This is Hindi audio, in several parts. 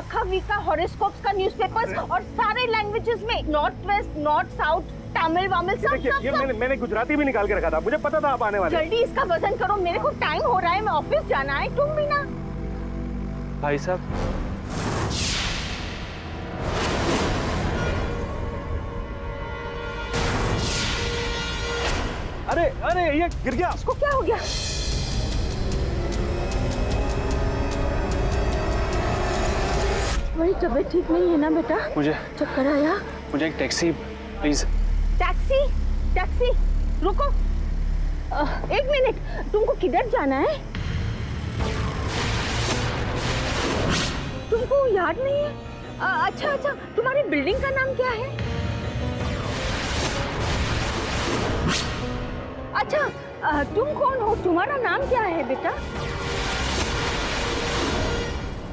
आखा वीका हॉरोस्कोप्स का न्यूज़पेपर्स और सारे लैंग्वेजेस में, north west, north south, Tamil वामिल सब सब ये मैंने गुजराती भी निकाल के रखा था, मुझे पता था आप आने वाले। जल्दी इसका वजन करो, मेरे को टाइम हो रहा है, मैं ऑफिस जाना है। तुम भी ना। भाई साहब, अरे अरे ये गिर गया। इसको क्या हो गया? वही तबीयत ठीक नहीं है ना बेटा? मुझे चक्कर आया? मुझे एक टैक्सी प्लीज। टैक्सी? टैक्सी रुको, एक मिनट, तुमको किधर जाना है? तुमको याद नहीं है? अच्छा अच्छा, तुम्हारी बिल्डिंग का नाम क्या है? अच्छा, तुम कौन हो? तुम्हारा नाम क्या है बेटा?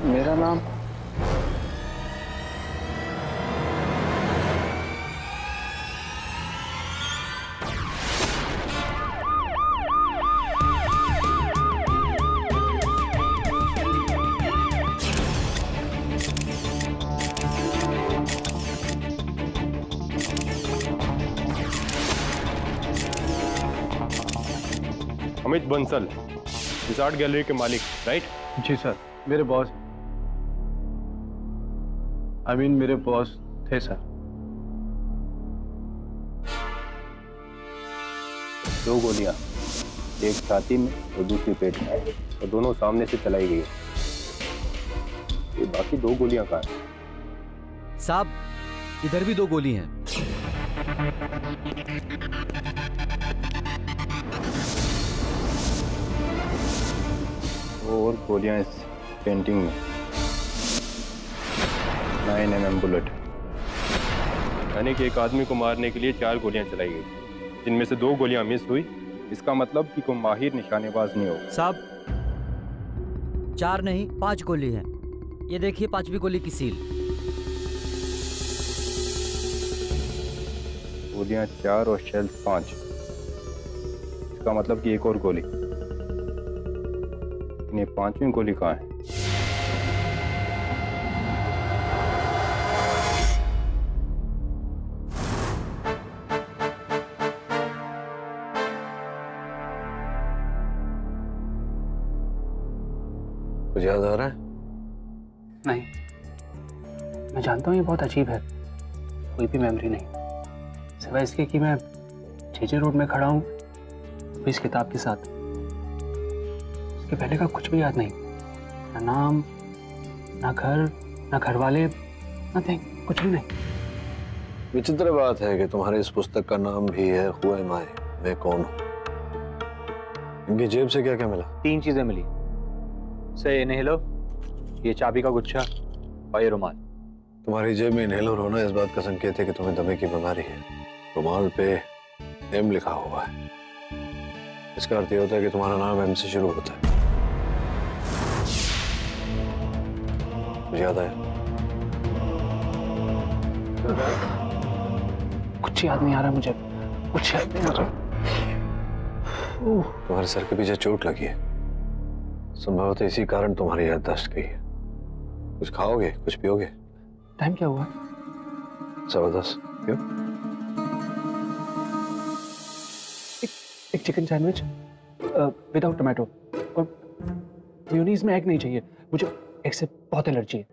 मेरा नाम अमित बंसल, इस आर्ट गैलरी के मालिक, राइट? जी सर, मेरे बॉस, मेरे बॉस थे सर। 2 गोलियां, एक छाती में और दूसरी पेट में, और दोनों सामने से चलाई गई। ये बाकी 2 गोलियां कहाँ हैं? साहब, इधर भी 2 गोली हैं। और गोलियां इस पेंटिंग में। 9mm बुलेट, यानी कि एक आदमी को मारने के लिए 4 गोलियां चलाई गई, जिनमें से 2 गोलियां मिस हुई। इसका मतलब कि कोई माहिर निशानेबाज नहीं होगा। साहब, 4 नहीं 5 गोली हैं। ये देखिए 5वीं गोली की सील। गोलियां 4 और शेल 5, इसका मतलब कि एक और गोली। ये 5वीं गोली कहाँ है? कुछ याद आ रहा है? नहीं, मैं जानता हूँ ये बहुत अजीब है, कोई भी मेमोरी नहीं, सिवाय इसके कि मैं जेजे रोड में खड़ा हूँ इस किताब के साथ। इसके पहले का कुछ भी याद नहीं, ना नाम, ना घर, ना घर वाले, नथिंग, कुछ भी नहीं। विचित्र बात है कि तुम्हारे इस पुस्तक का नाम भी है हु एम आई, मैं कौन हूँ। इनकी जेब से क्या क्या मिला? 3 चीजें मिली, से इनहेलो, ये चाबी का गुच्छा और ये रुमाल। तुम्हारी जेब में इनहेलर होना इस बात का संकेत है कि तुम्हें दमे की बीमारी है। रुमाल पे एम लिखा हुआ है, इसका अर्थ ये होता है कि तुम्हारा नाम एम से शुरू होता है। मुझे याद आया? कुछ याद नहीं आ रहा मुझे, कुछ याद नहीं आ रहा। तुम्हारे सर के पीछे चोट लगी है, संभवतः इसी कारण तुम्हारी याददाश्त गई है। कुछ खाओगे, कुछ पियोगे? टाइम क्या हुआ? 10:15। क्यों? एक चिकन सैंडविच विदाउट टोमेटो, और मेयोनीज में एग नहीं चाहिए, मुझे एग से बहुत एलर्जी है।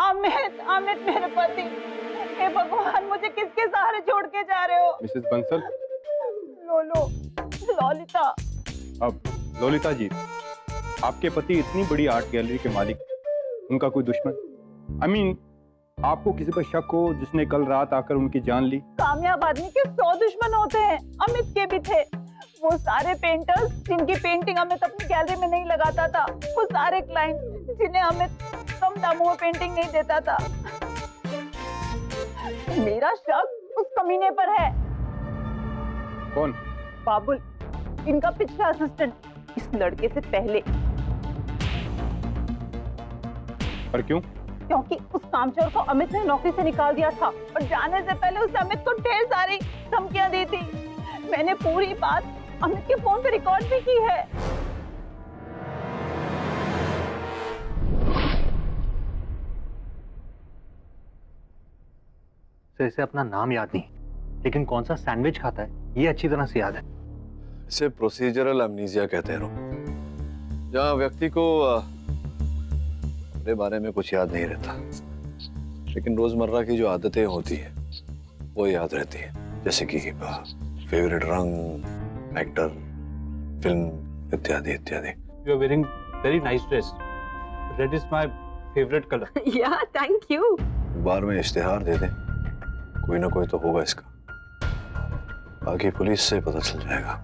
अमित, अमित मेरे पति, हे भगवान, मुझे किसके सहारे छोड़ के जा रहे हो? मिसेस बंसल। लोलो, ललिता। अब ललिता जी, आपके पति इतनी बड़ी आर्ट गैलरी के मालिक, उनका कोई दुश्मन? आपको किसी पर शक हो जिसने कल रात आकर उनकी जान ली? कामयाब आदमी के 100 दुश्मन होते हैं, अमित के भी थे। वो सारे पेंटर्स जिनकी पेंटिंग अमित अपनी गैलरी में नहीं लगाता था, वो सारे क्लाइंट जिन्हें अमित कम दामों में पेंटिंग नहीं देता था। मेरा शक उस कमीने पर है। कौन? बाबुल, इनका पिछला असिस्टेंट, इस लड़के से पहले। पर क्यों? क्योंकि उस कामचोर को अमित ने नौकरी से निकाल दिया था और जाने से पहले उसने अमित को ढेर सारी धमकियां दी थी। मैंने पूरी बात अमित के फोन पे रिकॉर्ड भी की है। सर इसे अपना नाम याद नहीं, लेकिन कौन सा सैंडविच खाता है ये अच्छी तरह से याद है। इसे प्रोसीजरल अमनीजिया कहते हैं रोहन, जहाँ व्यक्ति को अपने बारे में कुछ याद नहीं रहता, लेकिन रोजमर्रा की जो आदतें होती है वो याद रहती है, जैसे कि फेवरेट रंग, एक्टर, फिल्म इत्यादि इत्यादि। You are wearing very nice dress, red is my favourite colour. Yeah thank you. अखबार में इश्तिहार दे दें, कोई ना कोई तो होगा इसका, बाकी पुलिस से पता चल जाएगा।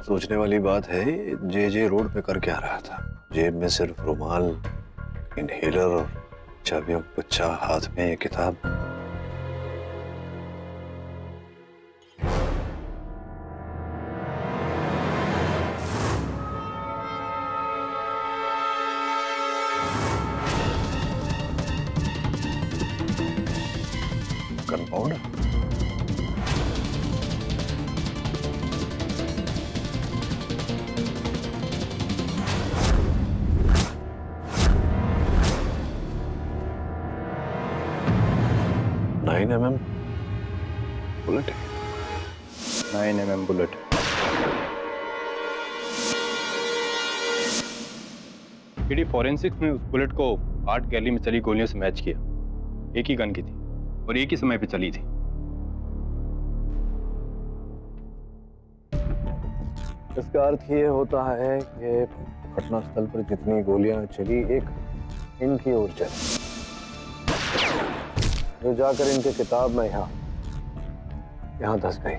सोचने वाली बात है, जे रोड पे कर क्या रहा था? जेब में सिर्फ रुमाल, इनहेलर और चाबियों का गुच्छा, हाथ में ये किताब। गनपाउडर? नाइन mm बुलेट है। 9mm bullet. पीडी फॉरेंसिक्स ने उस बुलेट को आर्ट गैलरी में चली गोलियों से मैच किया। एक ही गन की थी और एक ही समय पे चली थी। इसका अर्थ ये होता है कि घटना स्थल पर जितनी गोलियां चली, एक इनकी ओर चली, जो जाकर इनके किताब में यहाँ धंस गई,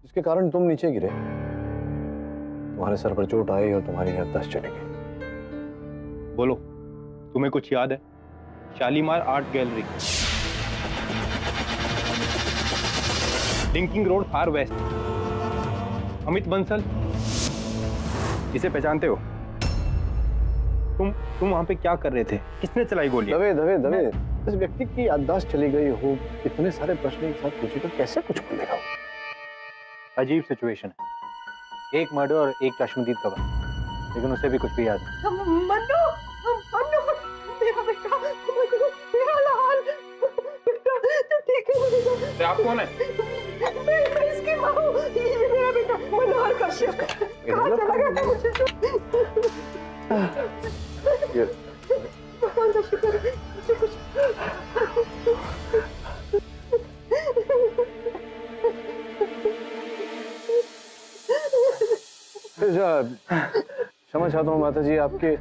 जिसके कारण तुम नीचे गिरे, तुम्हारे सर पर चोट आई और तुम्हारी याददाश्त चली गई। बोलो, तुम्हें कुछ याद है? Shalimar art gallery, linking road, फार वेस्ट। अमित बंसल, इसे पहचानते हो? तुम वहां पे क्या कर रहे थे? किसने चलाई गोली? दवे इस व्यक्ति की याददाश्त चली गई हो, इतने सारे प्रश्न एक साथ पूछे तो कैसे कुछ खुलेगा? अजीब सिचुएशन है, एक मर्डर और एक चश्मदीद का वार, लेकिन उसे भी कुछ भी याद नहीं। मन्नू, मन्नू, मेरा बेटा, मेरा लाल बेटा, तो ठीक है। आप कौन है? मैं इसकी माँ हूँ, ये मेरा बेटा मनोहर कश्यप। कहाँ चला गया था मुझे? भगवान का शुक्र है, मुझे कुछ क्षमा चाहता हूँ माता जी, आपके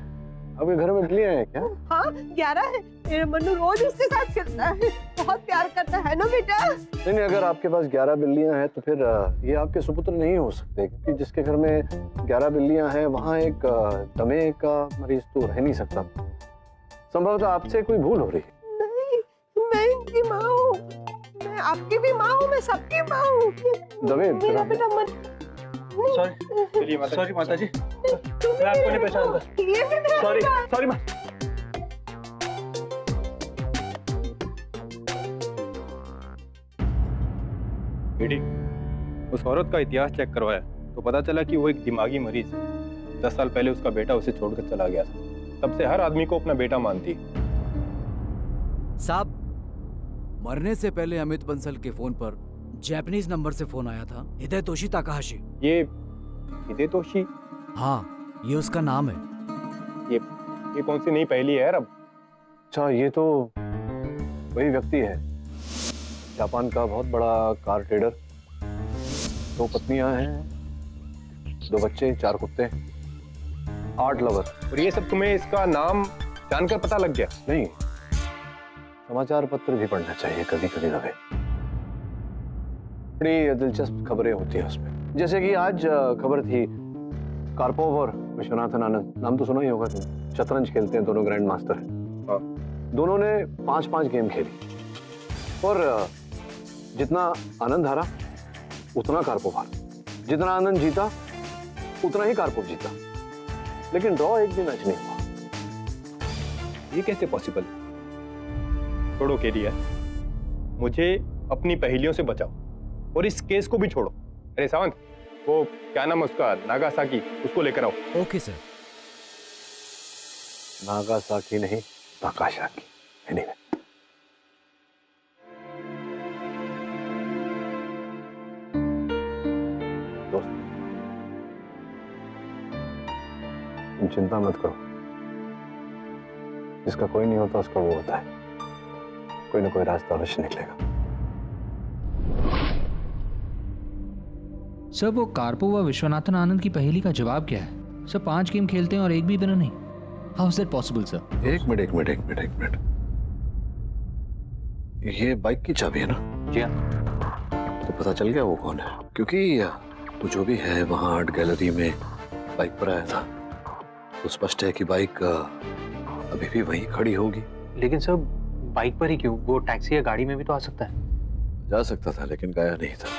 घर में बिल्लियां हैं क्या? हाँ 11 है। मेरा मन्नू रोज उसके साथ खेलता है, बहुत प्यार करता है ना बेटा। नहीं, अगर आपके पास 11 बिल्लियां हैं तो फिर ये आपके सुपुत्र नहीं हो सकते, क्योंकि जिसके घर में 11 बिल्लियां हैं वहाँ एक दमे का मरीज तो रह नहीं सकता। संभवतः आपसे कोई भूल हो रही है। नहीं, मैं इनकी माँ हूँ, मैं आपकी भी माँ हूँ, मैं सबकी माँ हूँ। दवे, मेरा बेटा मन। सॉरी माता जी, मैं आपको नहीं पहचानता। सॉरी माँ। पीडी, उस औरत का इतिहास चेक करवाया तो पता चला कि वो एक दिमागी मरीज है। 10 साल पहले उसका बेटा उसे छोड़कर चला गया था। तब से हर आदमी को अपना बेटा मानती है। साहब, मरने से पहले अमित बंसल के फोन पर जापानीज नंबर से फोन आया था, हिदेतोशी ताकाहाशी। ये हिदेतोशी? हाँ, ये उसका नाम है। ये कौन सी नई पहेली है यार अब? अच्छा, ये तो वही व्यक्ति है, जापान का बहुत बड़ा कार ट्रेडर। 2 पत्नियां हैं, 2 बच्चे, 4 कुत्ते, 8 लवर। और ये सब तुम्हें इसका नाम जानकर पता लग गया? नहीं, समाचार पत्र भी पढ़ना चाहिए कभी कभी। दवे, बड़ी दिलचस्प खबरें होती हैं उसमें। जैसे कि आज खबर थी, कार्पोव और विश्वनाथन आनंद, नाम तो सुना ही होगा तुमने, शतरंज खेलते हैं, दोनों ग्रैंड मास्टर हैं। दोनों ने 5-5 गेम खेली और जितना आनंद हारा उतना कार्पोव हारा, जितना आनंद जीता उतना ही कार्पोव जीता, लेकिन ड्रॉ एक भी मैच नहीं हुआ। ये कैसे पॉसिबल? छोड़ो केरिया, मुझे अपनी पहेलियों से बचाओ। और इस केस को भी छोड़ो। अरे सावंत, वो क्या नाम है उसका, नागासाकी, उसको लेकर आओ। Okay sir. नागासाकी नहीं, ताकाशाकी। एनीवे, दोस्त तुम चिंता मत करो, जिसका कोई नहीं होता उसका वो होता है, कोई ना कोई रास्ता अवश्य निकलेगा। सर वो कार्पोवा विश्वनाथन आनंद की पहेली का जवाब क्या है? सर 5 गेम खेलते हैं और एक भी विनर नहीं। How is that possible sir? एक मिनट। ये बाइक की चाबी है ना? जी हाँ। तो पता चल गया वो कौन है? क्योंकि वो जो भी है वहां आर्ट गैलरी में बाइक पर आया था, तो स्पष्ट है कि बाइक अभी भी वहीं खड़ी होगी। लेकिन सर बाइक पर ही क्यों? वो टैक्सी या गाड़ी में भी तो आ सकता है। जा सकता था लेकिन गया नहीं था,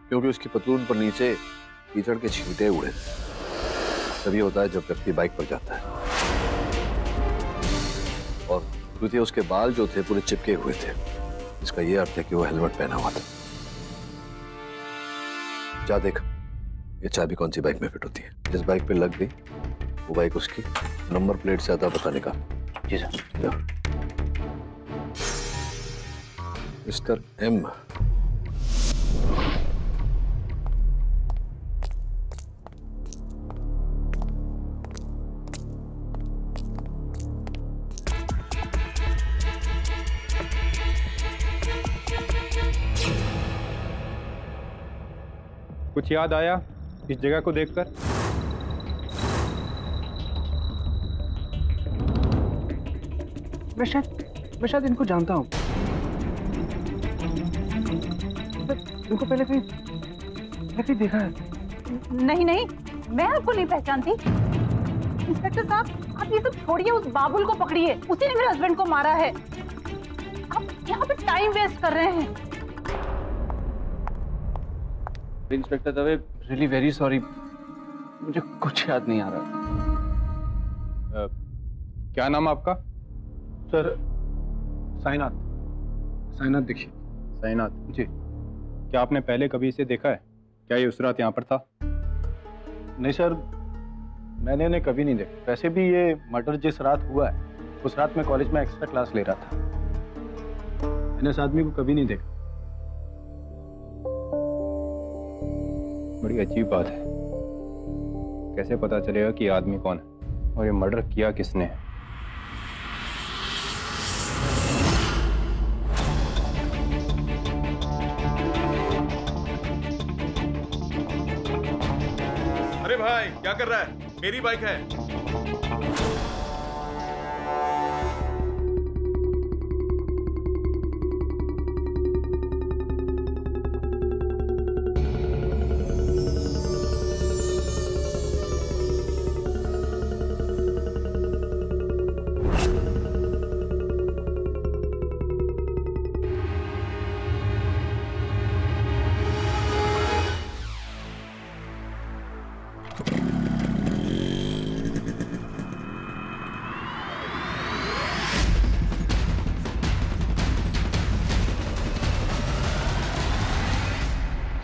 क्योंकि उसकी पतलून पर नीचे कीचड़ के छींटे उड़े थे। तभी होता है जब व्यक्ति बाइक पर जाता है। और द्वितीय उसके बाल जो थे पूरे चिपके हुए थे, इसका यह अर्थ है कि वो हेलमेट पहना हुआ था। जा देख ये चाबी कौन सी बाइक में फिट होती है। जिस बाइक पे लग गई वो बाइक उसकी, नंबर प्लेट से आता पता निकाल। जी सर। जा। मिस्टर एम, कुछ याद आया इस जगह को देखकर? मैं शायद इनको जानता हूँ। इनको पहले कहीं देखा है। नहीं नहीं, मैं आपको नहीं पहचानती। इंस्पेक्टर साहब, आप ये सब छोड़िए, उस बाबुल को पकड़िए, उसी ने मेरे हस्बैंड को मारा है। आप यहाँ पे टाइम वेस्ट कर रहे हैं। Inspector Dave, really very sorry, मुझे कुछ याद नहीं आ रहा। क्या नाम है आपका? सर साइनाथ दीक्षित। साईनाथ जी। क्या आपने पहले कभी इसे देखा है? क्या ये उस रात यहाँ पर था? नहीं सर, मैंने इन्हें कभी नहीं देखा। वैसे भी ये मर्डर जिस रात हुआ है उस रात मैं कॉलेज में एक्स्ट्रा क्लास ले रहा था। मैंने इस आदमी को कभी नहीं देखा। बड़ी अजीब बात है, कैसे पता चलेगा कि ये आदमी कौन है और ये मर्डर किया किसने है? अरे भाई क्या कर रहा है? मेरी बाइक है।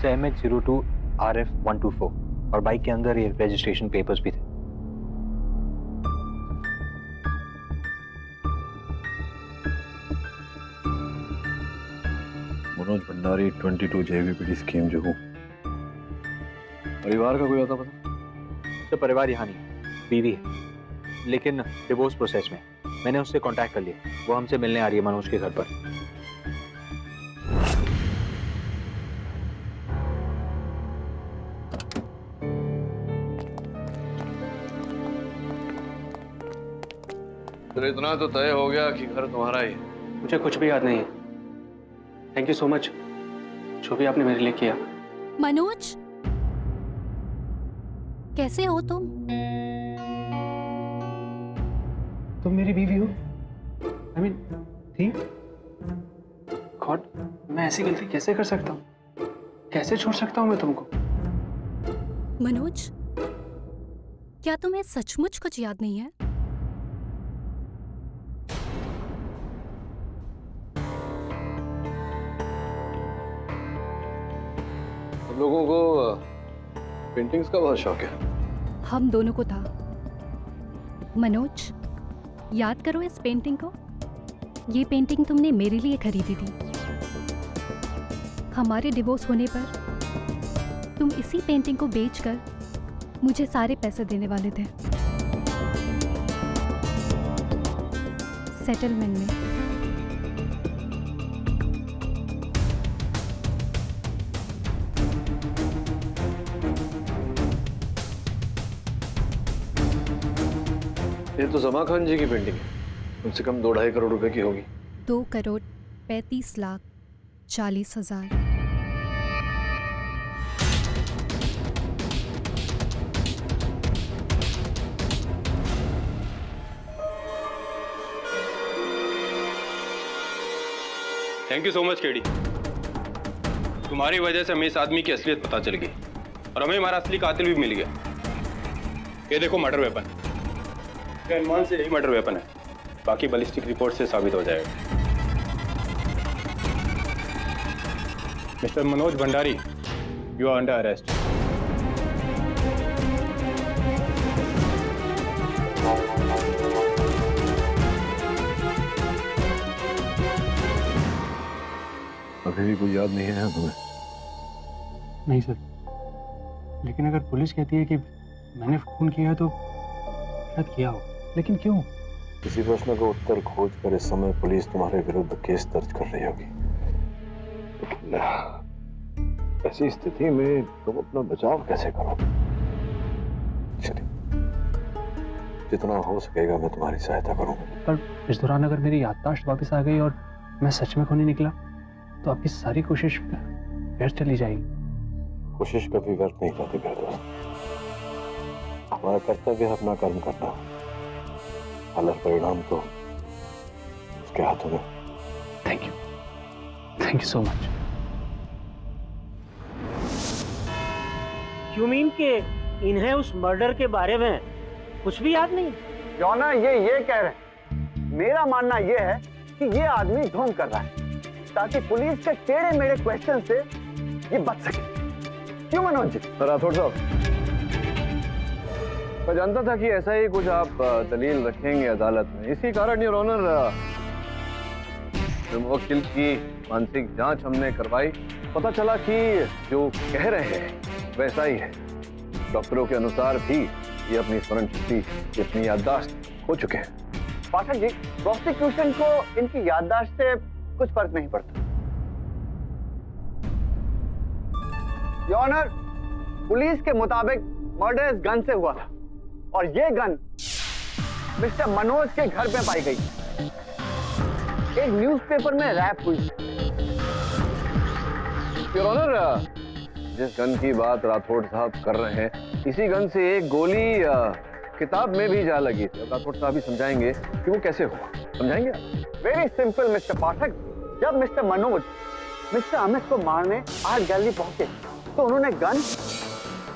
MH02 RF124 और बाइक के अंदर ये रजिस्ट्रेशन पेपर्स भी थे। मनोज भंडारी 22 JVPD स्कीम जो हूँ। परिवार का कोई आता पता? तो परिवार यहाँ नहीं, बीवी है, लेकिन डिवोर्स प्रोसेस में। मैंने उससे कांटेक्ट कर लिया, वो हमसे मिलने आ रही है मनोज के घर पर। तो इतना तो तय हो गया कि घर तुम्हारा ही है। मुझे कुछ भी याद नहीं है। थैंक यू सो मच, जो भी आपने मेरे लिए किया। मनोज, कैसे हो तुम? तुम मेरी बीवी हो? I mean, थी? गॉड, मैं ऐसी गलती कैसे कर सकता हूँ? कैसे छोड़ सकता हूँ मैं तुमको? मनोज, क्या तुम्हें सचमुच कुछ याद नहीं है? लोगों को पेंटिंग्स का बहुत शौक है। हम दोनों को था। मनोज, याद करो इस पेंटिंग को। ये पेंटिंग तुमने मेरे लिए खरीदी थी। हमारे डिवोर्स होने पर तुम इसी पेंटिंग को बेचकर मुझे सारे पैसे देने वाले थे, सेटलमेंट में। ये तो जमा खान जी की पेंटिंग है, कम से कम 2-2.5 करोड़ रुपए की होगी। 2,35,40,40,000। Thank you so much KD. तुम्हारी वजह से हमें इस आदमी की असलियत पता चल गई और हमें हमारा असली कातिल भी मिल गया। ये देखो मर्डर वेपन। इसके अनुमान से यही मर्डर वेपन है, बाकी बैलिस्टिक रिपोर्ट से साबित हो जाएगा। Mister Manoj Bhandari, you are under arrest. अभी भी कोई याद नहीं है तुम्हें? नहीं सर, लेकिन अगर पुलिस कहती है कि मैंने फोन किया तो शायद किया हो, लेकिन क्यों? किसी प्रश्न का उत्तर खोज कर इस समय पुलिस तुम्हारे विरुद्ध केस दर्ज कर रही होगी, लेकिन ऐसी स्थिति में तुम अपना बचाव कैसे करोगे? चलिए, जितना हो सकेगा मैं तुम्हारी सहायता करूंगा। पर इस दौरान अगर मेरी याददाश्त वापस आ गई और मैं सच में खूनी निकला तो आपकी सारी कोशिश व्यर्थ चली जाएगी। कोशिश कभी व्यर्थ नहीं जाती मेरे दोस्त। हमारा कर्तव्य है अपना कर्म करना, अलग परिणाम तो उसके हाथों में। Thank you so much. You mean कि इन्हें उस मर्डर के बारे में कुछ भी याद नहीं? जॉना ये कह रहे हैं। मेरा मानना ये है कि ये आदमी ढोंग कर रहा है ताकि पुलिस के टेढ़े मेढ़े क्वेश्चन से ये बच सके। क्यों मनोज जी? राठौड़ साहब, मैं जानता था कि ऐसा ही कुछ आप दलील रखेंगे अदालत में, इसी कारण योर ऑनर मुवक्किल की मानसिक जांच हमने करवाई। पता चला कि जो कह रहे हैं वैसा ही है। डॉक्टरों के अनुसार भी ये अपनी स्मरण शक्ति, अपनी याददाश्त खो चुके हैं। पाठक जी, प्रोसिक्यूशन को इनकी याददाश्त से कुछ फर्क नहीं पड़ता। योर ऑनर, पुलिस के मुताबिक मर्डर इस गन से हुआ था और ये गन मिस्टर मनोज के घर पे पाई गई, एक न्यूज़पेपर में रैप हुई। योर ऑनर, जिस गन की बात राठौड़ साहब कर रहे हैं, इसी गन से एक गोली किताब में भी जा लगी थी। राठौड़ साहब भी समझाएंगे कि वो कैसे हुआ, समझाएंगे? वेरी सिंपल मिस्टर पाठक। जब मिस्टर मनोज मिस्टर अमित को मारने आर्ट गैलरी पहुंचे तो उन्होंने गन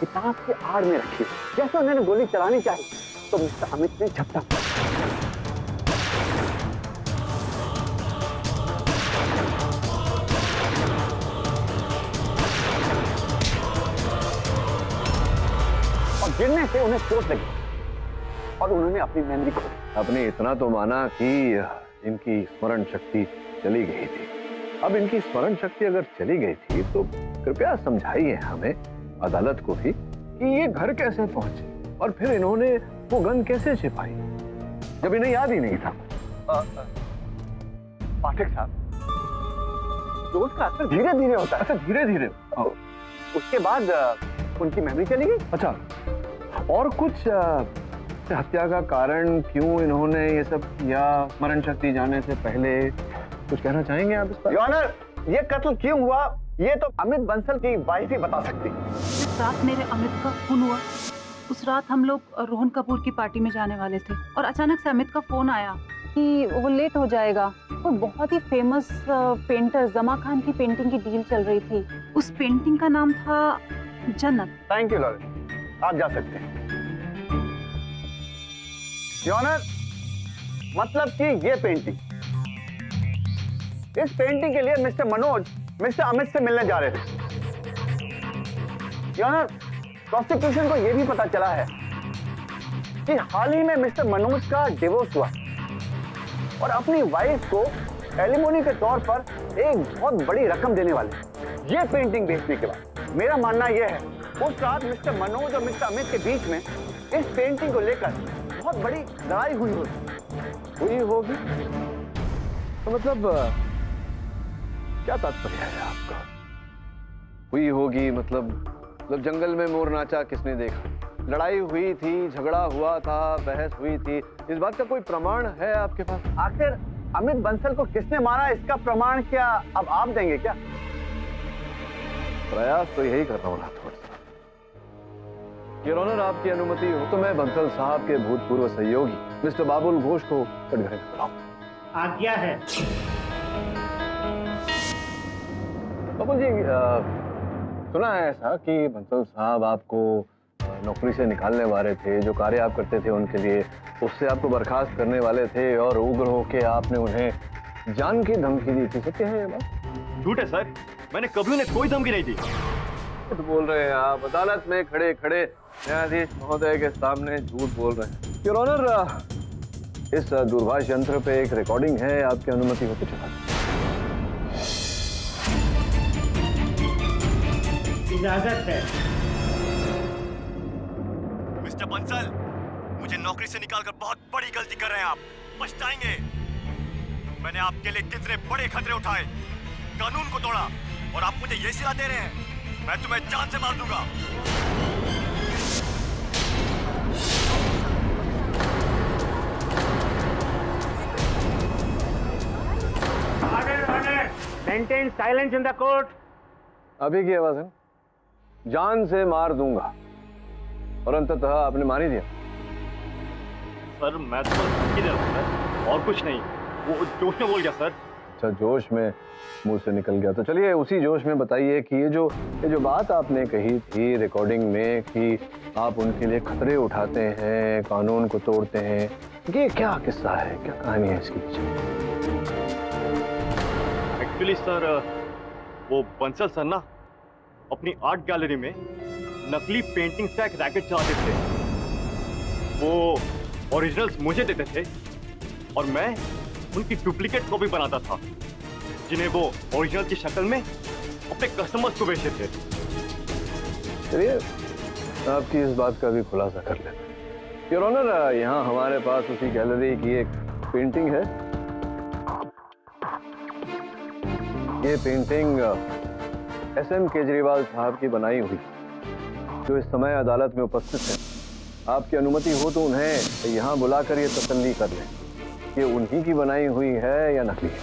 किताब के आड़ में रखी। जैसे उन्होंने गोली चलानी चाहिए तो मिस्टर अमित ने झपटा। और गिरने से उन्हें चोट लगी और उन्होंने अपनी मेमोरी खो दी। आपने इतना तो माना कि इनकी स्मरण शक्ति चली गई थी। अब इनकी स्मरण शक्ति अगर चली गई थी तो कृपया समझाइए हमें, अदालत को भी, कि ये घर कैसे पहुंचे और फिर इन्होंने वो गन कैसे छिपाई जब इन्हें याद ही नहीं था। पाठक साहब, जोश का असर धीरे धीरे होता है। अच्छा, धीरे धीरे। उसके बाद उनकी मेमोरी चली गई। अच्छा, और कुछ हत्या का कारण, क्यों इन्होंने ये सब किया, स्मरण शक्ति जाने से पहले कुछ कहना चाहेंगे आप इस पर? योर ऑनर, ये कत्ल क्यों हुआ ये तो अमित बंसल की वाइफ ही बता सकती। जिस रात मेरे अमित का खून हुआ उस रात हम लोग रोहन कपूर की पार्टी में जाने वाले थे और अचानक से अमित का फोन आया कि वो लेट हो जाएगा। तो बहुत ही फेमस पेंटर जमा खान की पेंटिंग की डील चल रही थी। उस पेंटिंग का नाम था जन्नत। थैंक यू लॉर्ड, आप जा सकते हैं। योर ऑनर, मतलब कि ये पेंटिंग, इस पेंटिंग के लिए मिस्टर मनोज मिस्टर अमित से मिलने जा रहे थे। ऑनर, प्रोसिक्यूशन को यह भी पता चला है कि हाल ही में मिस्टर मनोज का डिवोर्स हुआ और अपनी वाइफ को एलिमोनी के तौर पर एक बहुत बड़ी रकम देने वाले। ये पेंटिंग बेचने के बाद मेरा मानना यह है उस रात मिस्टर मनोज और मिस्टर अमित के बीच में इस पेंटिंग को लेकर बहुत बड़ी लड़ाई हुई होगी। तो मतलब क्या तात्पर्य है आपका? हुई होगी मतलब जंगल में मोर नाचा किसने देखा? लड़ाई हुई थी, झगड़ा हुआ था, बहस हुई थी, इस बात का कोई प्रमाण है आपके पास? आखिर अमित बंसल को किसने मारा, इसका प्रमाण क्या अब आप देंगे क्या? प्रयास तो यही कर रहा हूँ राठौड़ साहब। योर ऑनर, आपकी अनुमति हो तो मैं बंसल साहब के भूतपूर्व सहयोगी मिस्टर बाबुल घोष को कटघरे कराऊं। आज्ञा है। बाबुल जी, सुना है ऐसा कि बंसल साहब आपको नौकरी से निकालने वाले थे, जो कार्य आप करते थे उनके लिए उससे आपको बर्खास्त करने वाले थे और उग्र होकर आपने उन्हें जान की धमकी दी थी। सत्य है ये बात? झूठ है सर, मैंने कभी उन्हें कोई धमकी नहीं दी। झूठ बोल रहे हैं आप, अदालत में खड़े खड़े न्यायाधीश महोदय के सामने झूठ बोल रहे हैं। योर ऑनर, इस दूरभाष यंत्र पे एक रिकॉर्डिंग है, आपकी अनुमति हो तो चला। इजाजत है। मिस्टर बंसल, मुझे नौकरी से निकालकर बहुत बड़ी गलती कर रहे हैं आप, पछताएंगे। मैंने आपके लिए कितने बड़े खतरे उठाए, कानून को तोड़ा और आप मुझे ये सिला दे रहे हैं मैं तुम्हें जान से मार दूंगा। Maintain silence in the court. अभी की आवाज है, जान से मार दूंगा, और अंततः आपने मार ही दिया। सर मैं तो धमकी दे रहा हूं सर, और कुछ नहीं, वो जोश में बोल गया सर। अच्छा, जोश में मुंह से निकल गया। तो चलिए उसी जोश में बताइए कि ये जो बात आपने कही थी रिकॉर्डिंग में कि आप उनके लिए खतरे उठाते हैं, कानून को तोड़ते हैं, ये क्या किस्सा है, क्या कहानी है इसके पीछे? एक्चुअली सर, वो बंसल सर ना अपनी आर्ट गैलरी में नकली पेंटिंग्स का एक रैकेट चलाते थे। वो ओरिजिनल्स मुझे देते थे और मैं उनकी डुप्लीकेट कॉपी बनाता था, जिन्हें वो ओरिजिनल की शक्ल में अपने कस्टमर्स को बेचते थे। चलिए आपकी इस बात का भी खुलासा कर लेते हैं। योर ऑनर, यहाँ हमारे पास उसी गैलरी की एक पेंटिंग है। ये पेंटिंग SM केजरीवाल साहब की बनाई हुई, जो इस समय अदालत में उपस्थित है। आपकी अनुमति हो तो उन्हें यहाँ बुलाकर ये तसल्ली कर लें कि उन्हीं की बनाई हुई है या नकली है।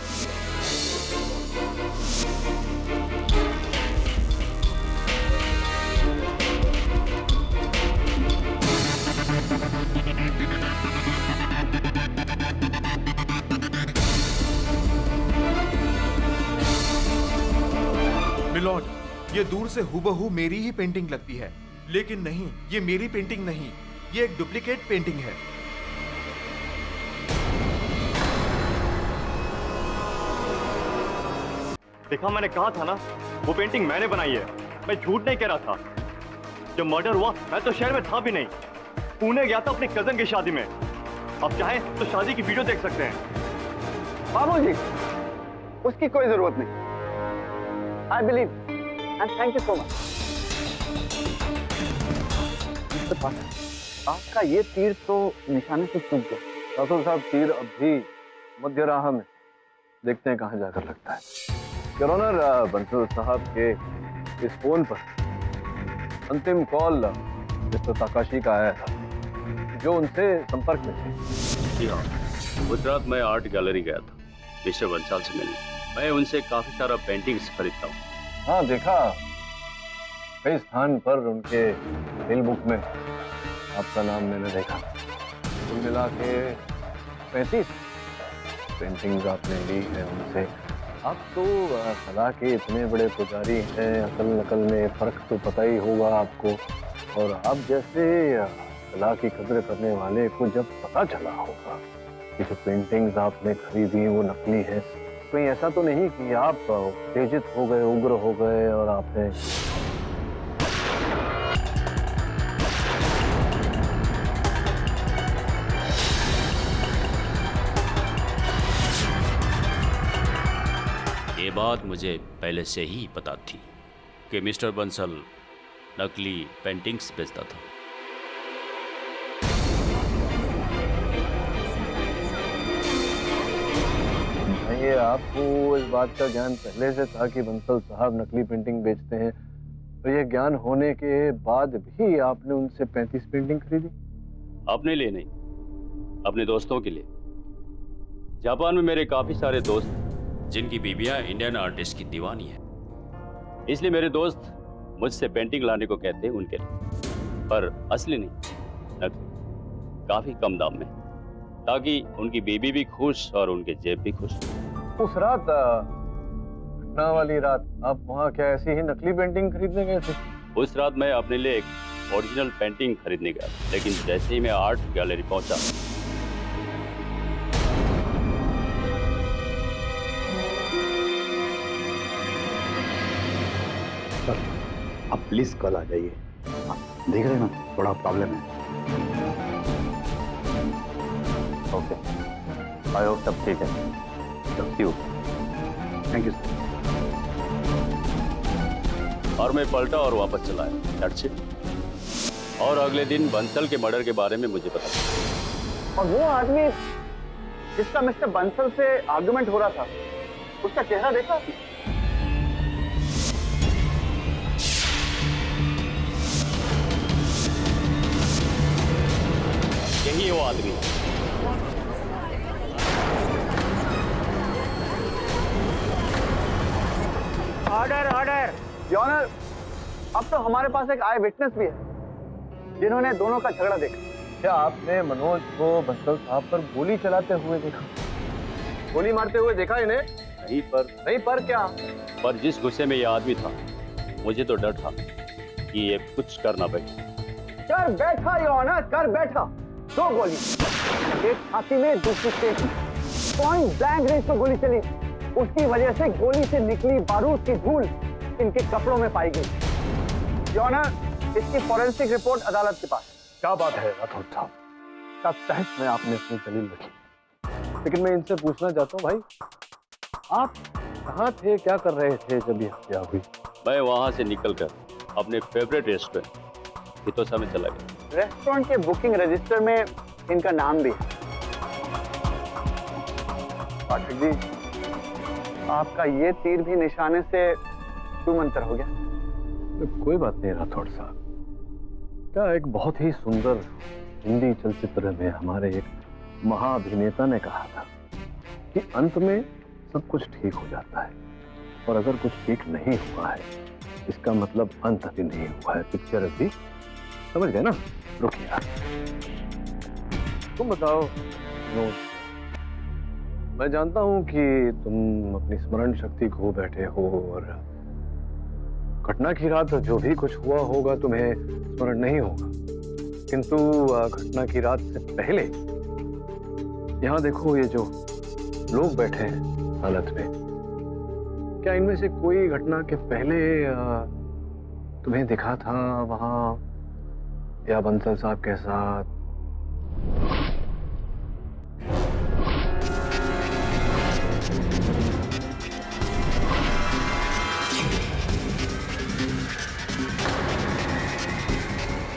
मिलॉर्ड, ये दूर से हूबहू मेरी ही पेंटिंग लगती है, लेकिन नहीं, ये मेरी पेंटिंग नहीं, ये एक डुप्लीकेट पेंटिंग है। देखा, मैंने कहा था ना, वो पेंटिंग मैंने बनाई है। मैं झूठ नहीं कह रहा था। जब मर्डर हुआ मैं तो शहर में था भी नहीं, पुणे गया था अपने कजन की शादी में। आप चाहें तो शादी की वीडियो देख सकते हैं। बाबूजी, उसकी कोई जरूरत नहीं। I believe and thank you so much. आपका ये तीर तो निशाने से चूक गया। राठौर साहब, तीर अब भी मध्य राह में, देखते हैं कहाँ जाकर लगता है। योर ऑनर, बंसल साहब के इस फोन पर अंतिम कॉल मिस्टर ताकाशी का आया था, जो उनसे संपर्क में थे। जी हाँ, उस रात मैं आर्ट गैलरी गया था मिस्टर बंसल से मिलने। मैं उनसे काफी सारा पेंटिंग्स खरीदता हूँ। हाँ, देखा, कई स्थान पर उनके बिल बुक में आपका नाम मैंने देखा। कुल मिला के 35 पेंटिंग्स आपने ली है उनसे। आप तो कला के इतने बड़े पुजारी हैं, अकल नकल में फर्क तो पता ही होगा आपको। और आप जैसे कला की कदर करने वाले को जब पता चला होगा कि जो पेंटिंग्स आपने खरीदी वो नकली है, कहीं ऐसा तो नहीं कि आप उत्तेजित हो गए, उग्र हो गए और आपने बात मुझे पहले से ही पता थी कि मिस्टर बंसल नकली पेंटिंग्स बेचता था। ये आपको इस बात का ज्ञान पहले से था कि बंसल साहब नकली पेंटिंग बेचते हैं, तो ये ज्ञान होने के बाद भी आपने उनसे 35 पेंटिंग खरीदी? अपने लिए नहीं, अपने दोस्तों के लिए। जापान में मेरे काफी सारे दोस्त जिनकी बीवियां इंडियन आर्टिस्ट की दीवानी है, इसलिए मेरे दोस्त मुझसे पेंटिंग लाने को कहते हैं उनके लिए, पर असली नहीं, नकली, काफी कम दाम में, ताकि उनकी बीबी भी खुश और उनके जेब भी खुश। उस रात, घटना वाली रात, आप वहाँ क्या ऐसी ही नकली पेंटिंग खरीदने गए थे? उस रात मैं अपने लिए एक ओरिजिनल पेंटिंग खरीदने गया, लेकिन जैसे ही मैं आर्ट गैलरी पहुंचा, आप प्लीज कल आ जाइए। देख रहे हैं ना, थोड़ा प्रॉब्लम है। ओके, आई होप सब ठीक है। Thank you sir. और मैं पलटा और वापस चला आया। That's it। और अगले दिन बंसल के मर्डर के बारे में मुझे पता चला। और वो आदमी जिसका मिस्टर बंसल से आर्गुमेंट हो रहा था, उसका चेहरा देखा? यही है वो आदमी। Order order. योर ऑनर, अब तो हमारे पास एक आई विटनेस भी है जिन्होंने दोनों का झगड़ा देखा। क्या आपने मनोज को बंसल साहब पर गोली चलाते हुए देखा? गोली मारते हुए देखा इन्हें? नहीं पर क्या? पर जिस गुस्से में ये आदमी था, मुझे तो डर था कि ये कुछ करना बैठे। कर बैठा योर ऑनर, कर बैठा। 2 गोली, एक छाती में, दूसरी पेट में। पॉइंट ब्लैंक रेंज पर गोली चली। उसकी वजह से गोली से निकली बारूद की धूल इनके कपड़ों में पाई गई। योर ऑनर, इसकी फॉरेंसिक रिपोर्ट अदालत के पास। क्या बात है राठौड़ साहब, क्या तहस में आपने अपनी दलील रखी। लेकिन मैं इनसे पूछना चाहता हूँ भाई, आप कहाँ थे, क्या कर रहे थे जब ये हत्या हुई? मैं वहां से निकलकर अपने फेवरेट रेस्टोरेंट हितोसा में चला गया। रेस्टोरेंट के बुकिंग रजिस्टर में इनका नाम भी है। पाठक जी, आपका ये तीर भी निशाने से मंतर हो गया। कोई बात नहीं राठौड़ साहब, क्या एक बहुत ही सुंदर हिंदी चलचित्र में हमारे एक महाअभिनेता ने कहा था कि अंत में सब कुछ ठीक हो जाता है, और अगर कुछ ठीक नहीं हुआ है इसका मतलब अंत भी नहीं हुआ है, पिक्चर भी। समझ गए ना? रुकिए यार, तुम बताओ मनोज, मैं जानता हूं कि तुम अपनी स्मरण शक्ति खो बैठे हो और घटना की रात जो भी कुछ हुआ होगा तुम्हें स्मरण नहीं होगा, किंतु घटना की रात से पहले यहाँ देखो, ये जो लोग बैठे हैं हालत में, क्या इनमें से कोई घटना के पहले तुम्हें दिखा था वहां, या बंसल साहब के साथ?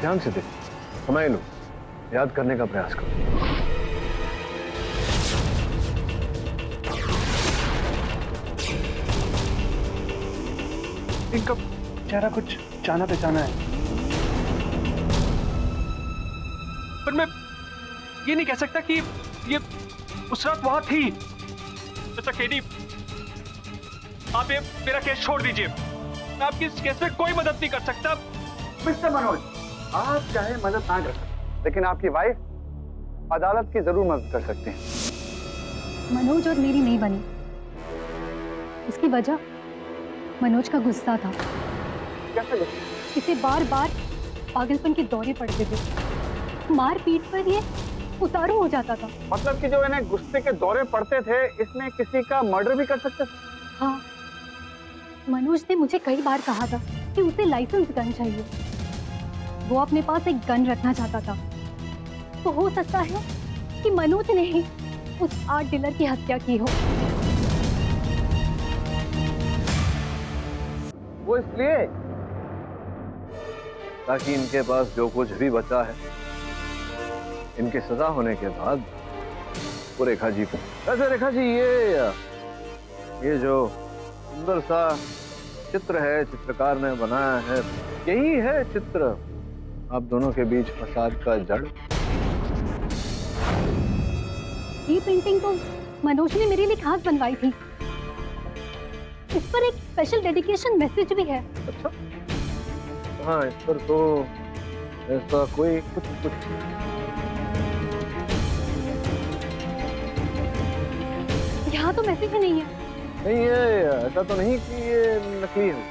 ध्यान से देखो, समय लो, याद करने का प्रयास करो। इनका चेहरा कुछ जाना पहचाना है, पर मैं ये नहीं कह सकता कि ये उस रात वहां थी। मिस्टर केडी, आप ये मेरा केस छोड़ दीजिए, मैं आपकी इस केस में कोई मदद नहीं कर सकता। मिस्टर मनोज, आप चाहे मदद ना कर सकते, लेकिन आपकी वाइफ अदालत की जरूर मदद कर सकते हैं। मनोज और मेरी नहीं बनी। इसकी वजह मनोज का गुस्सा था। कैसे गुस्सा? इसे बार बार पागलपन के दौरे पड़ते थे, मार पीट पर ये उतारू हो जाता था। मतलब कि जो इन्हें गुस्से के दौरे पड़ते थे, इसमें किसी का मर्डर भी कर सकते थे? हाँ, मनोज ने मुझे कई बार कहा था कि उसे लाइसेंस गन चाहिए। वो अपने पास एक गन रखना चाहता था। तो हो सकता है कि मनोज ने ही उस आर्ट डीलर की हत्या की हो। वो इसलिए ताकि इनके पास जो कुछ भी बचा है इनकी सजा होने के बाद वो रेखा जी को। वैसे रेखा जी ये जो सुंदर सा चित्र है चित्रकार ने बनाया है, यही है चित्र आप दोनों के बीच फसाद का जड़। ये पेंटिंग तो मनोज ने मेरे लिए खास बनवाई थी। इस पर एक स्पेशल डेडिकेशन मैसेज भी है। अच्छा हाँ, इस पर तो ऐसा कोई कुछ यहाँ तो मैसेज ही नहीं है। नहीं, ये ऐसा तो नहीं कि ये नकली है।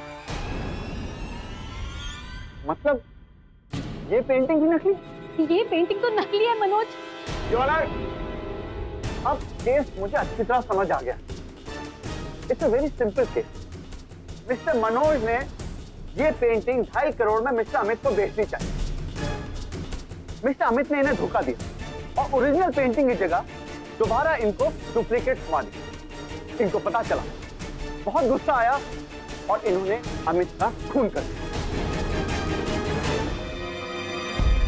मतलब ये पेंटिंग भी नकली? ये पेंटिंग तो नकली है मनोज। योर ऑनर, अब केस मुझे अच्छी तरह समझ आ गया। It's a very simple case. Mister Manoj ने ये पेंटिंग 2.5 करोड़ में मिस्टर अमित को बेचनी चाहिए। मिस्टर अमित ने इन्हें धोखा दिया और ओरिजिनल पेंटिंग की जगह दोबारा इनको डुप्लीकेट थमा दी। इनको पता चला, बहुत गुस्सा आया और इन्होंने अमित का खून कर दिया।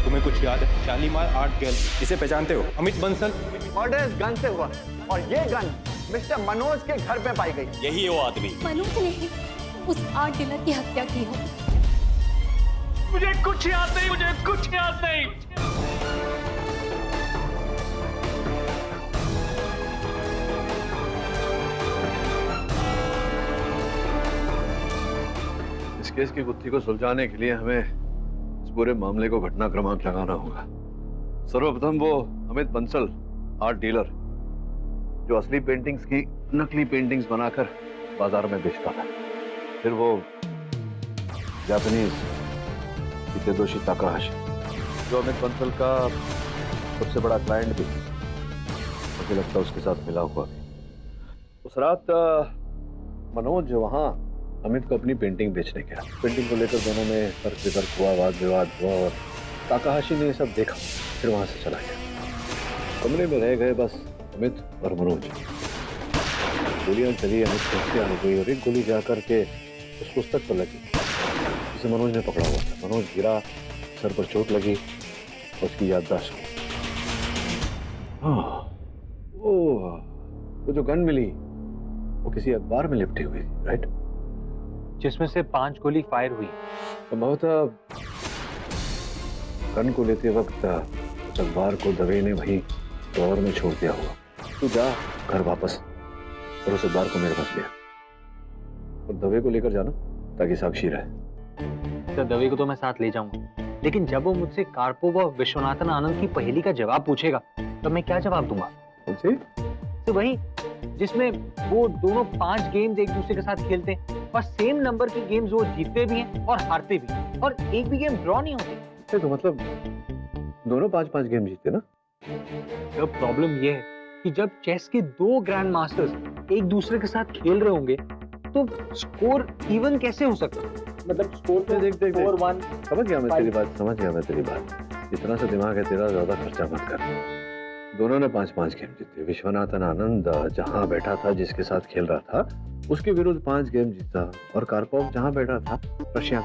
तुम्हें कुछ याद है? शालीमार आर्ट गैलरी, इसे पहचानते हो? अमित बंसल मर्डर इस गन से हुआ और ये गन मिस्टर मनोज के घर में पाई गई। यही है वो आदमी। मनोज ने उस आर्ट डीलर की हत्या की है। मुझे कुछ याद नहीं, मुझे कुछ याद नहीं। इस केस की गुत्थी को सुलझाने के लिए हमें इस पूरे मामले को घटना क्रमांक लगाना होगा। सर्वप्रथम वो अमित बंसल आर्ट डीलर जो असली पेंटिंग्स की नकली पेंटिंग्स बनाकर बाजार में बेचता था। फिर वो जापानीज हिदेतोशी ताकाहाशी जो अमित बंसल का सबसे बड़ा क्लाइंट भी, मुझे लगता है उसके साथ मिला हुआ भी। उस रात मनोज वहां अमित को अपनी पेंटिंग बेचने गया। पेंटिंग को लेकर दोनों में तर्क वितर्क हुआ, वाद विवाद हुआ और ताकाहाशी ने ये सब देखा, फिर वहां से चला गया। कमरे में रह गए बस अमित और मनोज। गोलियां चली, अमित को हत्या हो गई और एक गोली जाकर के उस पुस्तक पर लगी जिसे मनोज ने पकड़ा हुआ था। मनोज गिरा, सर पर चोट लगी, उसकी याददाश्त हुई। वो जो गन मिली वो किसी अखबार में लिपटी हुई, राइट? जिसमें से 5 गोली फायर हुई। संभवतः गन को लेते वक्त उस अखबार को दवे ने वही ड्रॉअर में छोड़ दिया हुआ। तू जा घर वापस और उस अखबार को मेरे पास लिया और दवे को लेकर जाना ताकि साक्षी रहे। सर दवे को तो मैं साथ ले जाऊंगा, लेकिन जब वो मुझसे कार्पोव और विश्वनाथन आनंद की पहेली का जवाब पूछेगा तब मैं क्या जवाब दूंगा? तो वही जिसमें वो दोनों 5 गेम्स एक दूसरे के साथ खेलते हैं और सेम नंबर की गेम्स वो जीतते भी हैं और हारते भी, और एक भी गेम ड्रॉ नहीं होती। तो मतलब दोनों 5-5 गेम जीते ना? तो प्रॉब्लम ये है कि जब चेस के 2 ग्रैंड मास्टर्स एक दूसरे के साथ खेल रहे होंगे तो स्कोर इवन कैसे हो सकता है? मतलब स्कोर तो देख 4-1। समझ गया मैं तेरी बात, समझ गया मैं तेरी बात। इतना सा दिमाग है तेरा, ज्यादा खर्चा मत कर। दोनों ने 5-5 गेम जीते। विश्वनाथन आनंद जहां बैठा था, जिसके साथ खेल रहा था, उसके विरुद्ध 5 गेम जीता और कार्पोव जहां बैठा था, रशिया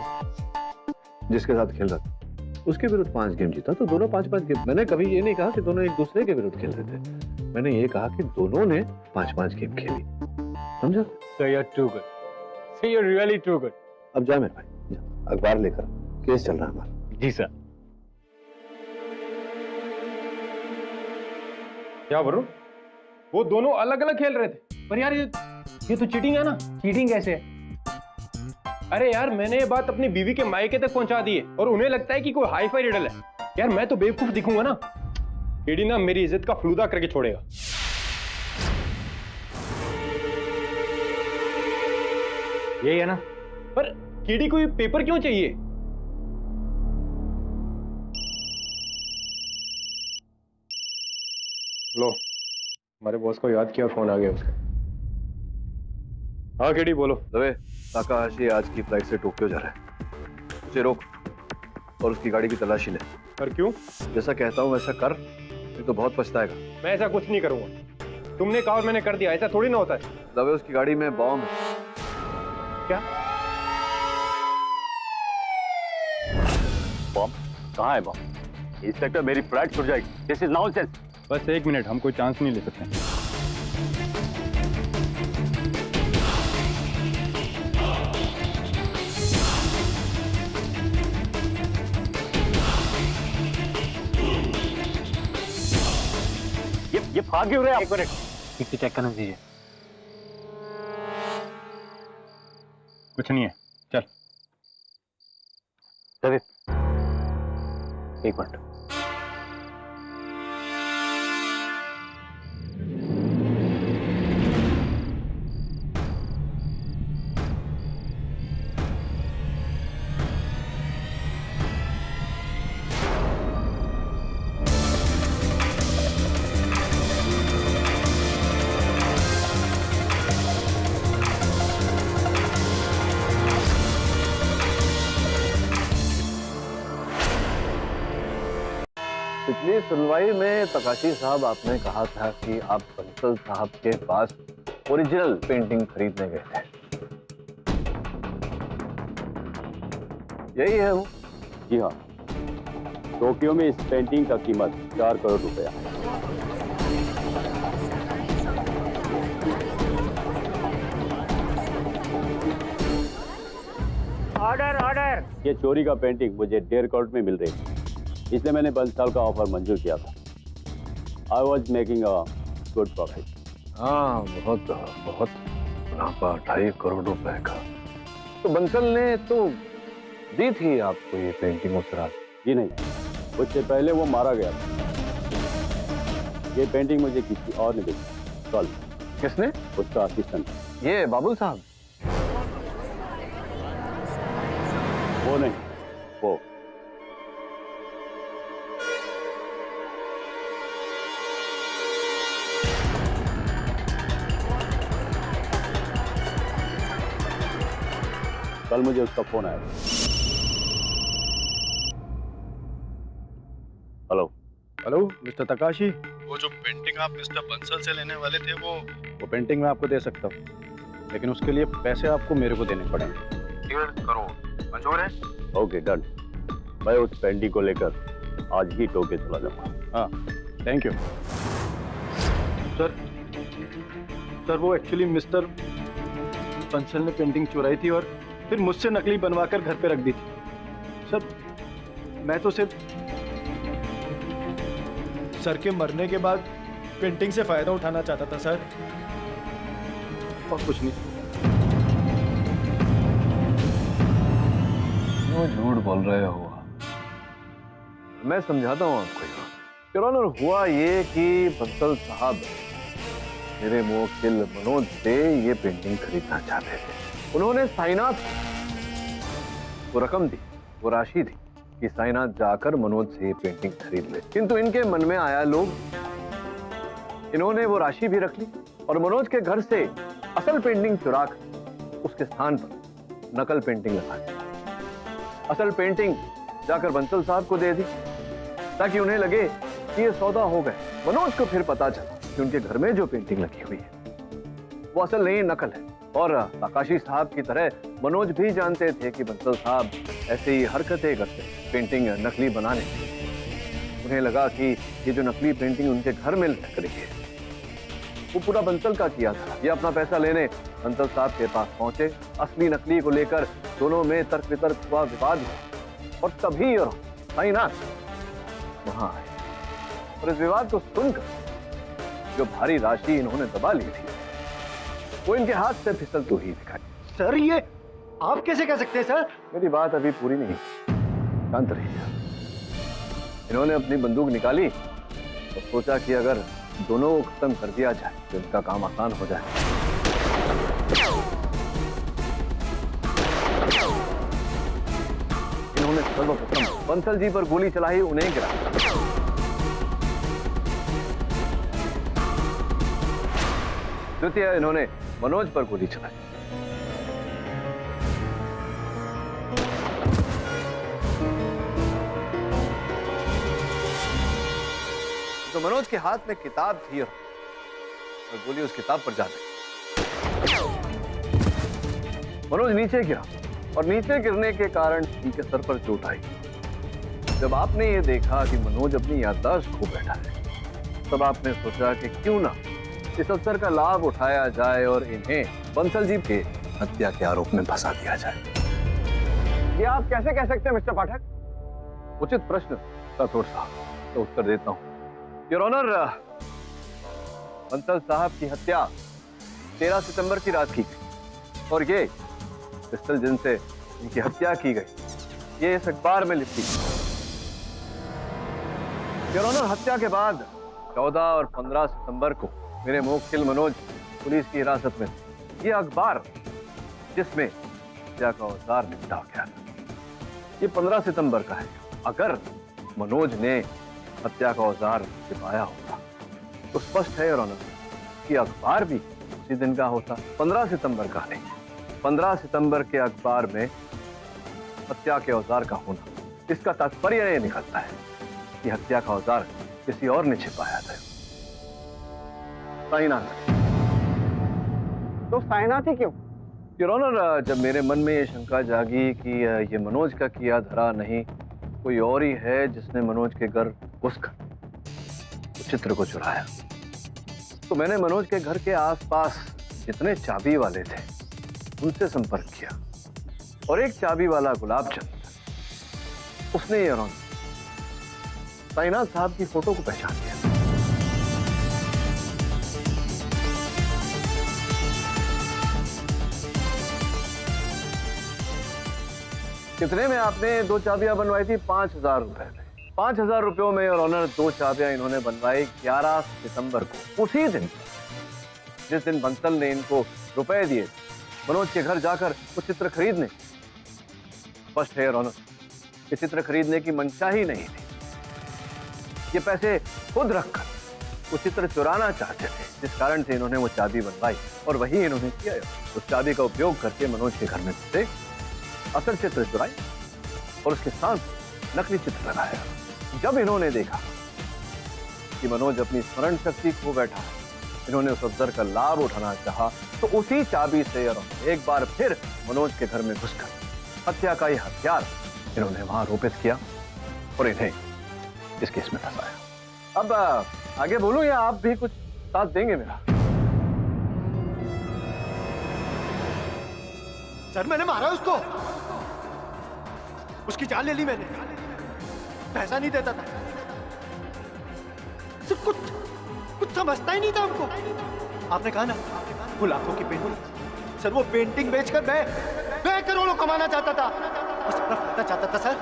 जिसके साथ खेल रहा था, उसके विरुद्ध 5 गेम जीता। तो दोनों 5-5 गेम। मैंने कभी ये नहीं कहा कि दोनों एक दूसरे के विरुद्ध खेल रहे थे, मैंने ये कहा कि दोनों ने 5-5 गेम खेली। समझा? So you're too good. So you're really too good. अब जा मेरे भाई, जा, अखबार लेकर, केस चल रहा है हमारा। जी सर। क्या बोल रहे हो? वो दोनों अलग अलग खेल रहे थे। पर यार ये तो चीटिंग है ना। चीटिंग कैसे है? अरे यार मैंने ये बात अपनी बीवी के मायके तक पहुंचा दी है और उन्हें लगता है कि कोई हाई फाई रिडल है। यार मैं तो बेवकूफ दिखूंगा ना। केडी ना मेरी इज्जत का फलूदा करके छोड़ेगा। यही है ना? पर केडी को ये पेपर क्यों चाहिए? लो, हमारे बॉस को याद किया, फोन आ गया उसका। हाँ केडी बोलो। दवे, ताकाहाशी आज की फ्लाइट से टोक्यो जा रहा है, उसे रोक और उसकी गाड़ी की तलाशी ले। पर क्यों? जैसा कहता हूँ वैसा कर, नहीं तो बहुत पछताएगा। मैं ऐसा कुछ नहीं करूंगा। तुमने कहा और मैंने कर दिया, ऐसा थोड़ी ना होता है। दवे, उसकी गाड़ी में बॉम्ब है। क्या? कहाँ है वो? इंस्पेक्टर, मेरी फ्लाइट छूट जाएगी। This is nonsense. बस 1 मिनट, हम कोई चांस नहीं ले सकते। ये भाग क्यों रहे आप? 1 मिनट, ठीक से चेक करने दीजिए। कुछ नहीं है, चल। रवि, 1 मिनट। पिछली सुनवाई में तकाशी साहब आपने कहा था कि आप बंसल साहब के पास ओरिजिनल पेंटिंग खरीदने गए थे, यही है वो? जी हाँ, टोक्यो में इस पेंटिंग का कीमत 4 करोड़ रुपया है। Order order. ये चोरी का पेंटिंग मुझे 1.5 करोड़ में मिल रही है, इसलिए मैंने बंसल का ऑफर मंजूर किया था। I was making a good profit. हाँ, बहुत बहुत मुनाफा, 2.5 करोड़ रुपए का। तो बंसल ने तो दी थी आपको ये पेंटिंग उस रात? जी नहीं, उससे पहले वो मारा गया था। ये पेंटिंग मुझे किसी और ने दी। कल। किसने? उसका असिस्टेंट। ये बाबुल साहब? वो नहीं, वो। कल मुझे उसका फोन आया। हेलो हेलो मिस्टर तकाशी, वो जो पेंटिंग आप मिस्टर बंसल से लेने वाले थे वो पेंटिंग मैं आपको दे सकता हूँ, लेकिन उसके लिए पैसे आपको मेरे को देने पड़ेंगे। 1.5 करोड़ मंजूर है? Okay, done. मैं उस पेंटिंग को लेकर आज ही टोक्यो चला जाऊंगा। हाँ, थैंक यू सर। सर, वो एक्चुअली मिस्टर बंसल ने पेंटिंग चुराई थी और फिर मुझसे नकली बनवाकर घर पे रख दी थी। सर, मैं तो सिर्फ सर के मरने के बाद पेंटिंग से फायदा उठाना चाहता था सर, और कुछ नहीं। क्यों झूठ बोल रहे हो? मैं समझाता हूँ आपको। योर ऑनर, हुआ ये कि बंसल साहब मेरे मुवक्किल मनोज से ये पेंटिंग खरीदना चाहते थे। उन्होंने साइनाथ को रकम दी, वो राशि दी कि साइनाथ जाकर मनोज से ये पेंटिंग खरीद ले, किंतु इनके मन में आया लोग, इन्होंने वो राशि भी रख ली और मनोज के घर से असल पेंटिंग चुरा कर उसके स्थान पर नकल पेंटिंग लगा दी। असल पेंटिंग जाकर बंसल साहब को दे दी ताकि उन्हें लगे कि ये सौदा हो गए। मनोज को फिर पता चला कि उनके घर में जो पेंटिंग लगी हुई है वो असल नहीं, नकल है। और तकाशी साहब की तरह मनोज भी जानते थे कि बंसल साहब ऐसे ही हरकतें करते पेंटिंग नकली बनाने। उन्हें लगा कि ये जो नकली पेंटिंग उनके घर में लग रही है वो पूरा बंसल का किया था। ये अपना पैसा लेने बंसल साहब के पास पहुंचे। असली नकली को लेकर दोनों में तर्क वितर्क हुआ, विवाद हुआ, और तभी और साइनाथ वहां आए और इस विवाद को सुनकर जो भारी राशि इन्होंने दबा ली थी वो इनके हाथ से फिसलती हुई दिखाई। सर, ये आप कैसे कह सकते हैं सर? मेरी बात अभी पूरी नहीं, शांत रहिए। इन्होंने अपनी बंदूक निकाली और सोचा कि अगर दोनों को खत्म कर दिया जाए तो इनका काम आसान हो जाए। इन्होंने सर्वप्रथम बंसल जी पर गोली चलाई, उन्हें गिरा। द्वितीय इन्होंने मनोज पर गोली चलाई। तो मनोज के हाथ में किताब थी और गोली उस किताब पर जा गई। मनोज नीचे गिरा और नीचे गिरने के कारण इनके सर पर चोट आई। जब आपने ये देखा कि मनोज अपनी याददाश्त खो बैठा है, तब आपने सोचा कि क्यों ना इस अवसर का लाभ उठाया जाए और इन्हें बंसल जी के हत्या के आरोप में फंसा दिया जाए। ये आप कैसे कह सकते हैं मिस्टर पाठक? उचित प्रश्न राठौड़ साहब, तो उत्तर देता हूं। योर ऑनर, बंसल साहब की हत्या 13 सितंबर की रात की गई और ये पिस्टल जिनसे इनकी हत्या की गई, ये इस अखबार में लिखी। योर ऑनर, हत्या के बाद 14 और 15 सितंबर को मेरे मुवक्किल मनोज पुलिस की हिरासत में थे। ये अखबार जिसमें हत्या का औजार निपटा गया था, ये 15 सितंबर का है। अगर मनोज ने हत्या का औजार छिपाया होता तो स्पष्ट है योर ऑनर कि अखबार भी उसी दिन का होता, 15 सितंबर का नहीं। 15 सितंबर के अखबार में हत्या के औजार का होना, इसका तात्पर्य ये निकलता है कि हत्या का औजार किसी और ने छिपाया था। साइनाथ। तो साइनाथ ही क्यों? योर ऑनर, जब मेरे मन में ये शंका जागी कि ये मनोज का किया धरा नहीं, कोई और ही है जिसने मनोज के घर घुसकर चित्र को चुराया, तो मैंने मनोज के घर के आसपास जितने चाबी वाले थे उनसे संपर्क किया और एक चाबी वाला गुलाबचंद, उसने योर ऑनर साइनाथ साहब की फोटो को पहचान लिया। कितने में आपने 2 चाबियां बनवाई थी? 5,000 रुपए में। 5,000 रुपयों में और ऑनर 2 चाबियां इन्होंने बनवाई 11 सितंबर को, उसी दिन जिस दिन बंसल ने इनको रुपए दिए मनोज के घर जाकर वो चित्र खरीदने। स्पष्ट है ऑनर, ये चित्र खरीदने की मंशा ही नहीं थी। ये पैसे खुद रखकर वो चित्र चुराना चाहते थे, जिस कारण से इन्होंने वो चाबी बनवाई और वही इन्होंने किया। उस चाबी का उपयोग करके मनोज के घर में घुसे, असल चित्र चुराई और उसके साथ नकली चित्र लगाया। जब इन्होंने देखा कि मनोज अपनी स्मरण शक्ति खो बैठा है, इन्होंने उस अवसर का लाभ उठाना चाहा, तो उसी चाबी से एक बार फिर मनोज के घर में घुसकर हत्या का यह हथियार इन्होंने वहां आरोपित किया और इन्हें इस केस में फंसाया। अब आगे बोलूं या आप भी कुछ साथ देंगे मेरा? सर, मैंने मारा उसको, उसकी जान ले ली मैंने, पैसा नहीं देता था, सिर्फ कुछ समझता ही नहीं था हमको। आपने कहा ना वो लाखों की पेंटिंग, सर वो पेंटिंग बेचकर मैं करोड़ों कमाना चाहता था, बस अपना फायदा चाहता था सर,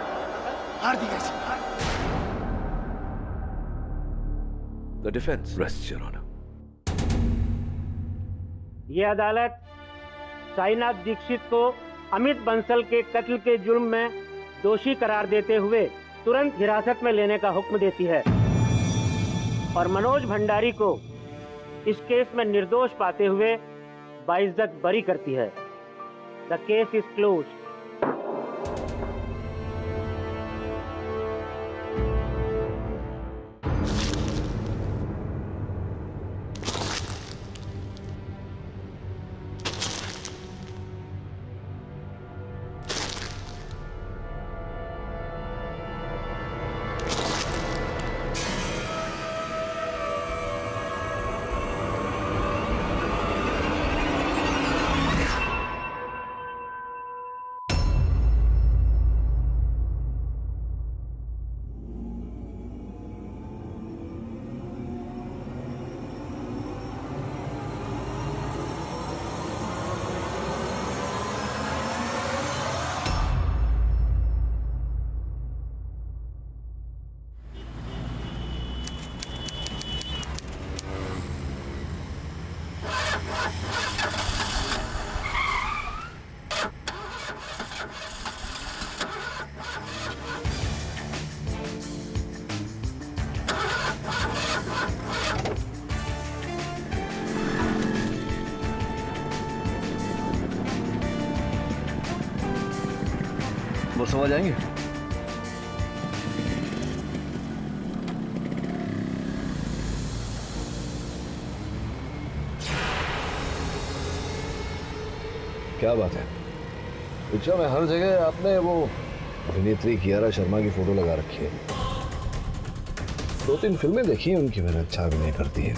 हार दिया इसे। The defense rests, Your Honor. ये अदालत साईनाथ दीक्षित को अमित बंसल के कत्ल के जुर्म में दोषी करार देते हुए तुरंत हिरासत में लेने का हुक्म देती है और मनोज भंडारी को इस केस में निर्दोष पाते हुए बाइज्जत बरी करती है। The case is close. वो समझ आएंगे? क्या बात है? पिक्चर में हर जगह आपने वो अभिनेत्री कियारा शर्मा की फोटो लगा रखी है। 2-3 फिल्में देखी हैं उनकी, मैंने अच्छा अभिनय करती है।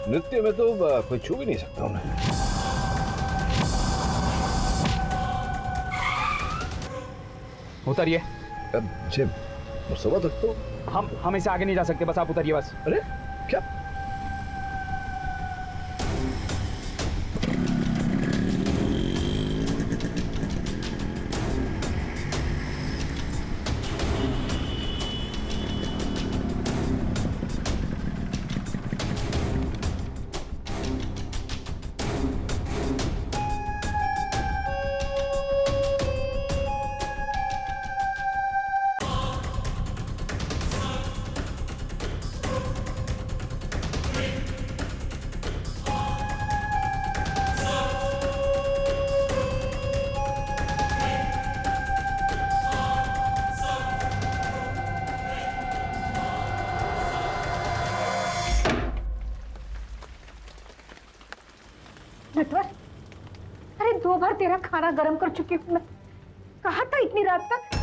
नृत्य में तो कोई छू भी नहीं सकता उन्हें। उतरिए। मुझे सुबह तक तो हम इसे आगे नहीं जा सकते, बस आप उतरिए बस। अरे क्या? नटवर, अरे 2 बार तेरा खाना गर्म कर चुकी हूँ मैं। कहा था इतनी रात तक?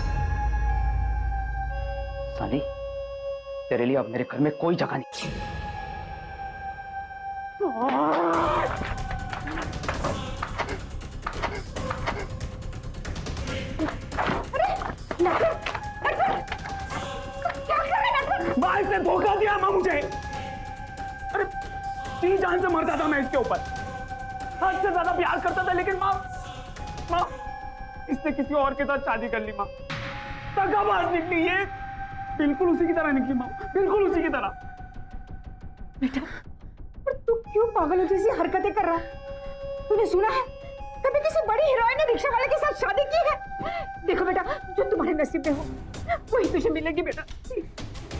साली, तेरे लिए अब मेरे घर में कोई जगह नहीं। माँ, इसने धोखा दिया माँ मुझे। अरे जी जान से मरता था मैं इसके ऊपर, हद से ज्यादा प्यार करता था, लेकिन माँ इसने किसी और के साथ शादी कर ली। माँ दगाबाज निकली ये, बिल्कुल उसी की तरह निकली माँ, बिल्कुल उसी की तरह। बेटा, पर तू क्यों पागलों जैसी हरकतें कर रहा? तूने सुना है कभी किसी बड़ी हीरोइन ने रिक्शा वाले के साथ शादी की है? देखो बेटा, जो तुम्हारे नसीब में हो वही तुझे मिलेगी बेटा।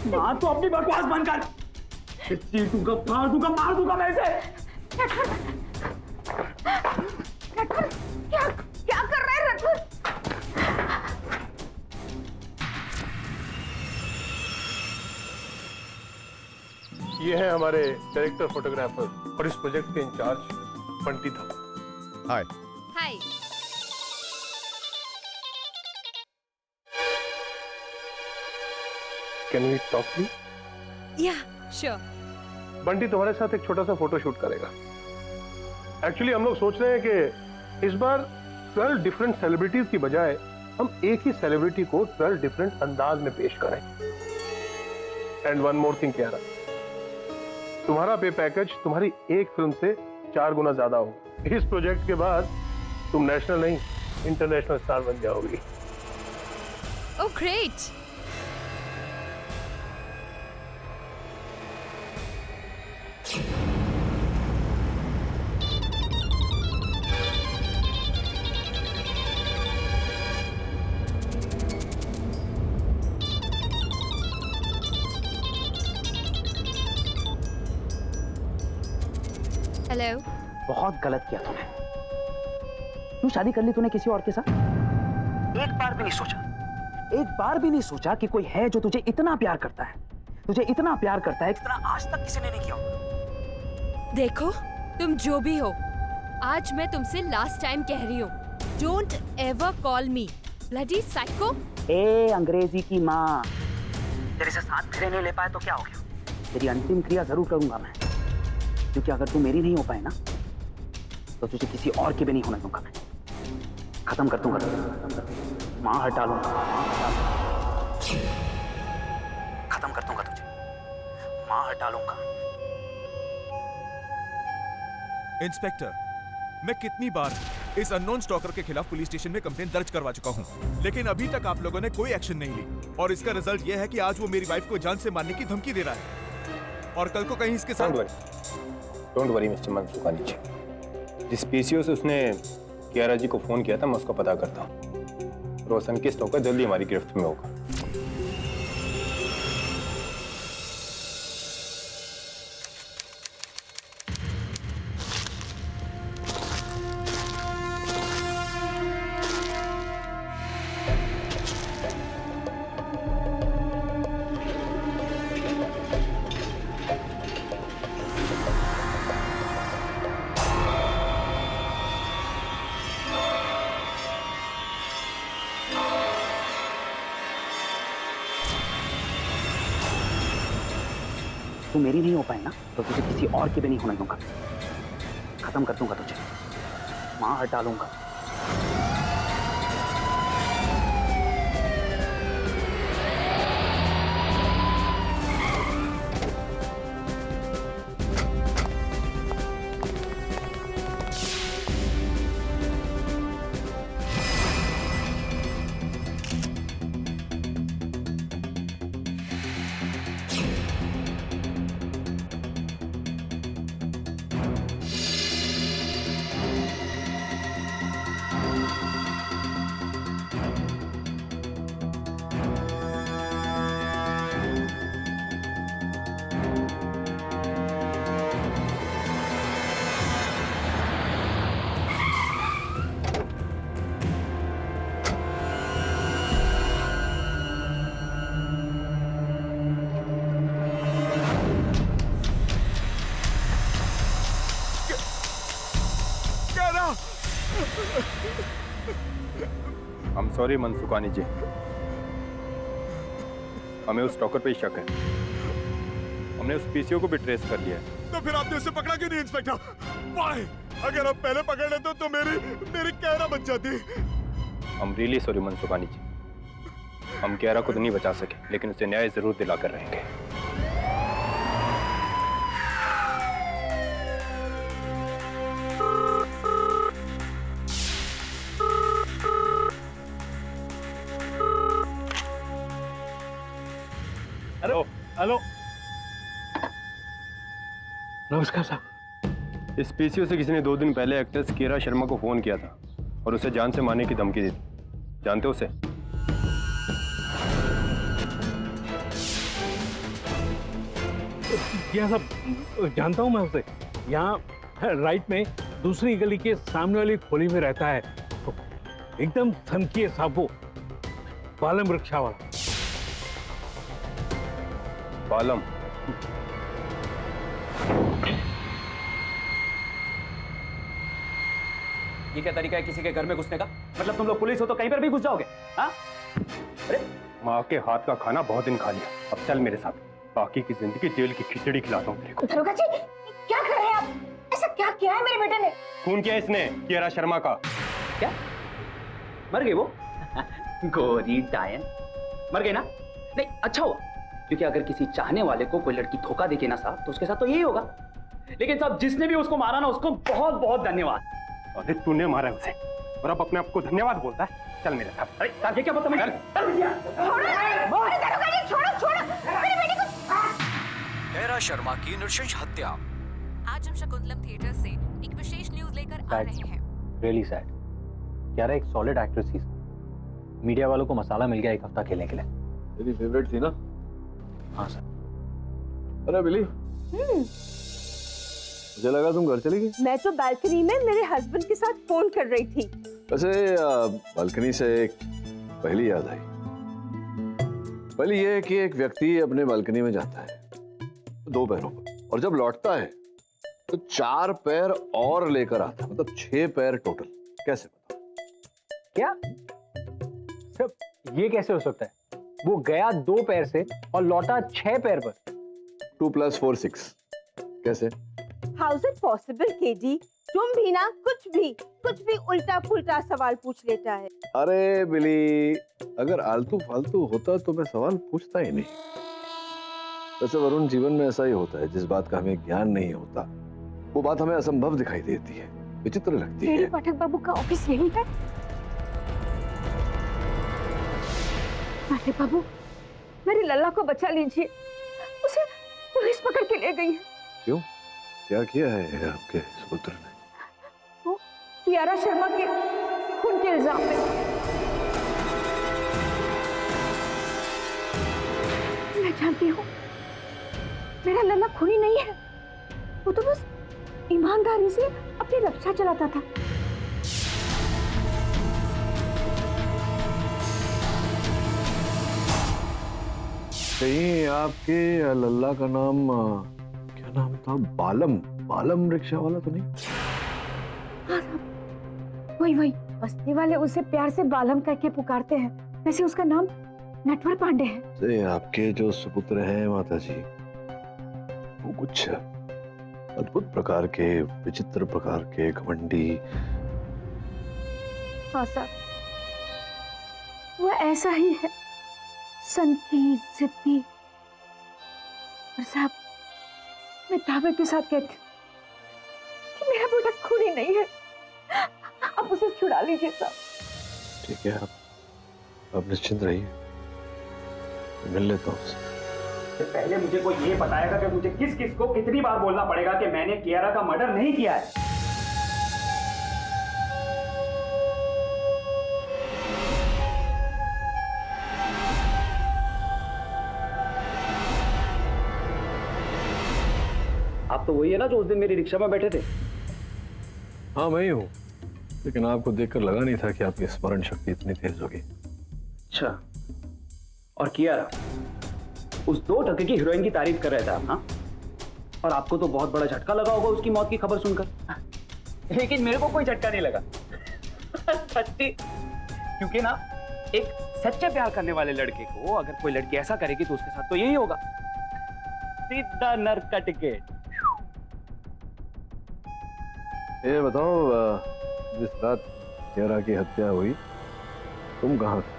माँ तो अपनी बकवास बंद कर, चीटूंगा, फाड़ दूंगा, मार दूंगा मैं इसे। रघुवर, क्या कर रहा है रघुवर? ये है हमारे डायरेक्टर फोटोग्राफर और इस प्रोजेक्ट के इंचार्ज बंटी था। Hi. Hi. Can we talk please? Yeah sure. Bunty तुम्हारे साथ एक छोटा सा फोटो शूट करेगा। एक्चुअली हम लोग सोच रहे हैं कि इस बार 12 डिफरेंट सेलिब्रिटीज की बजाय हम एक ही सेलिब्रिटी को 12 डिफरेंट अंदाज में पेश करें। And one more thing Kiara, तुम्हारा पे पैकेज तुम्हारी एक फिल्म से 4 गुना ज्यादा होगा। इस प्रोजेक्ट के बाद तुम नेशनल नहीं इंटरनेशनल स्टार बन जाओगी। Oh great. हेलो। बहुत गलत किया तूने। क्यों शादी कर ली तूने किसी और के साथ? एक बार भी नहीं सोचा, एक बार भी नहीं सोचा कि कोई है जो तुझे इतना प्यार करता है, तुझे इतना प्यार करता है जितना आज तक किसी ने नहीं किया होगा। देखो, तुम जो भी हो, आज मैं तुमसे लास्ट टाइम कह रही हूँ, don't ever call me bloody psycho. ए अंग्रेजी की माँ, तेरे से साथ फिरे नहीं ले पाए तो क्या हो गया? तेरी अंतिम क्रिया जरूर करूंगा मैं, क्योंकि अगर तू मेरी नहीं हो पाए ना तो तुझे किसी और की भी नहीं होने दूंगा मैं। खत्म कर दूंगा, माँ हटा लूंगा, खत्म कर दूंगा तुझे, माँ हटा लूंगा। इंस्पेक्टर, मैं कितनी बार इस अननोन स्टॉकर के खिलाफ पुलिस स्टेशन में कंप्लेंट दर्ज करवा चुका हूँ, लेकिन अभी तक आप लोगों ने कोई एक्शन नहीं ली। और इसका रिजल्ट यह है कि आज वो मेरी वाइफ को जान से मारने की धमकी दे रहा है और कल को कहीं इसके साथ। डोंट वरी मिस्टर मनसूखा नीचे। जिस पीसीओ से उसने कियारा जी को फोन किया था, मैं उसका पता करता हूँ। रोशन के स्टॉकर जल्दी हमारी गिरफ्त में होगा। तू मेरी नहीं हो पाए ना तो तुझे किसी और की भी नहीं होने दूंगा। खत्म कर दूंगा तुझे, मां हटा लूंगा। I'm sorry मनसुखानी जी, हमें उस स्टॉकर पे शक है। हमने उस पीसीओ को भी ट्रेस कर लिया है। तो फिर आपने उसे पकड़ा क्यों नहीं इंस्पेक्टर? Why? अगर आप पहले पकड़ लेते तो मेरी कैरा बच जाती। हम रियली सॉरी मनसुखानी जी, हम कैरा को तो नहीं बचा सके, लेकिन उसे न्याय जरूर दिलाकर रहेंगे। हेलो हेलो, नमस्कार साहब। इस पीसीओ से किसी ने 2 दिन पहले एक्ट्रेस कीरा शर्मा को फोन किया था और उसे जान से मारने की धमकी दी थी। जानते हो उसे? क्या सब जानता हूँ मैं उसे। यहाँ राइट में दूसरी गली के सामने वाली खोली में रहता है। तो एकदम सनकी है साहब वो, बालम रिक्शा वाला। बालम? ये क्या तरीका है किसी के घर में घुसने का? मतलब तुम लोग पुलिस हो तो कहीं पर भी घुस जाओगे? हाँ? अरे माँ के हाथ का खाना बहुत दिन खा लिया, अब चल मेरे साथ, बाकी की जिंदगी जेल की खिचड़ी खिलाता हूँ तेरे को। दरोगा जी, क्या कर रहे हैं आप? ऐसा क्या किया है मेरे बेटे ने? खून किया इसने कीरा शर्मा का। क्या मर गई वो? गोरी डायन मर गई ना? नहीं, अच्छा हुआ, क्योंकि अगर किसी चाहने वाले को कोई लड़की धोखा देके ना साहब, तो उसके साथ तो यही होगा। लेकिन साहब जिसने भी उसको मारा ना, उसको बहुत बहुत धन्यवाद। अरे तूने मारा उसे और अब अपने आप को धन्यवाद बोलता है? चल मेरे साथ। अरे साहब ये क्या बता? कैरा शर्मा की नृशंस हत्या। आज हम शकुंतलम थिएटर से एक विशेष न्यूज लेकर आ रहे हैं। Really sad. क्यारा एक सॉलिड एक्ट्रेस थी, मीडिया वालों को मसाला मिल गया 1 हफ्ता खेलने के लिए। तेरी फेवरेट थी ना? हाँ सर। अरे बिली, मुझे लगा तुम घर चली गई। मैं तो बालकनी में मेरे हस्बैंड के साथ फोन कर रही थी। वैसे बालकनी से एक पहली याद आई। पहली ये है कि एक व्यक्ति अपने बालकनी में जाता है 2 पैरों पर, और जब लौटता है तो 4 पैर और लेकर आता है, मतलब 6 पैर टोटल। कैसे बताओ? क्या सब ये कैसे हो सकता है? वो गया 2 पैर से और लौटा 6 पैर पर। 2 + 4 6। कैसे? How is it possible KD? तुम भी ना कुछ भी उल्टा पुल्टा सवाल पूछ लेता है। अरे बिली, अगर आलतू फालतू होता तो मैं सवाल पूछता ही नहीं। वैसे वरुण, जीवन में ऐसा ही होता है, जिस बात का हमें ज्ञान नहीं होता वो बात हमें असंभव दिखाई देती है, विचित्र लगती है। पाठक बाबू का ऑफिस यही है। पाठक बाबू, मेरे लल्ला को बचा लीजिए, उसे पुलिस पकड़ के ले गई है। क्यों? क्या किया है आपके सुपुत्र ने? वो कियारा शर्मा के खून के इल्जाम में। मैं जानती हूँ मेरा लल्ला खूनी नहीं है, वो तो बस ईमानदारी से अपनी रक्षा चलाता था। कहीं आपके लल्ला का नाम क्या नाम था? बालम रिक्शा वाला तो नहीं? हाँ साहब, वही बस्ती वाले उसे प्यार से बालम करके पुकारते हैं। वैसे उसका नाम नटवर पांडे है। आपके जो सुपुत्र हैं माता जी, कुछ अद्भुत प्रकार के, विचित्र प्रकार के, घमंडी। हाँ साहब, वो ऐसा ही है, सनकी, जिद्दी। और साहब, मैं दावे के साथ कहती हूँ कि मेरा बेटा खूनी नहीं है। आप उसे छुड़ा लीजिए साहब। ठीक है, आप निश्चिंत रहिए, मिल लेता हूँ उससे। पहले मुझे कोई ये बताएगा कि मुझे किस किस को कितनी बार बोलना पड़ेगा कि मैंने कियारा का मर्डर नहीं किया है। आप तो वही है ना जो उस दिन मेरी रिक्शा में बैठे थे? हाँ, मैं ही हूँ, लेकिन आपको देखकर लगा नहीं था कि आपकी स्मरण शक्ति इतनी तेज होगी। अच्छा, और कियारा उस 2 टके की हीरोइन की तारीफ कर रहे थे आप? हाँ, और आपको तो बहुत बड़ा झटका लगा होगा उसकी मौत की खबर सुनकर। लेकिन मेरे को कोई झटका नहीं लगा। सच्ची, क्योंकि ना एक सच्चे प्यार करने वाले लड़के को अगर कोई लड़की ऐसा करेगी तो उसके साथ तो यही होगा, सीधा नर्क का टिकट। ये बताओ, जिस रात कियारा की हत्या हुई तुम कहाँ थे?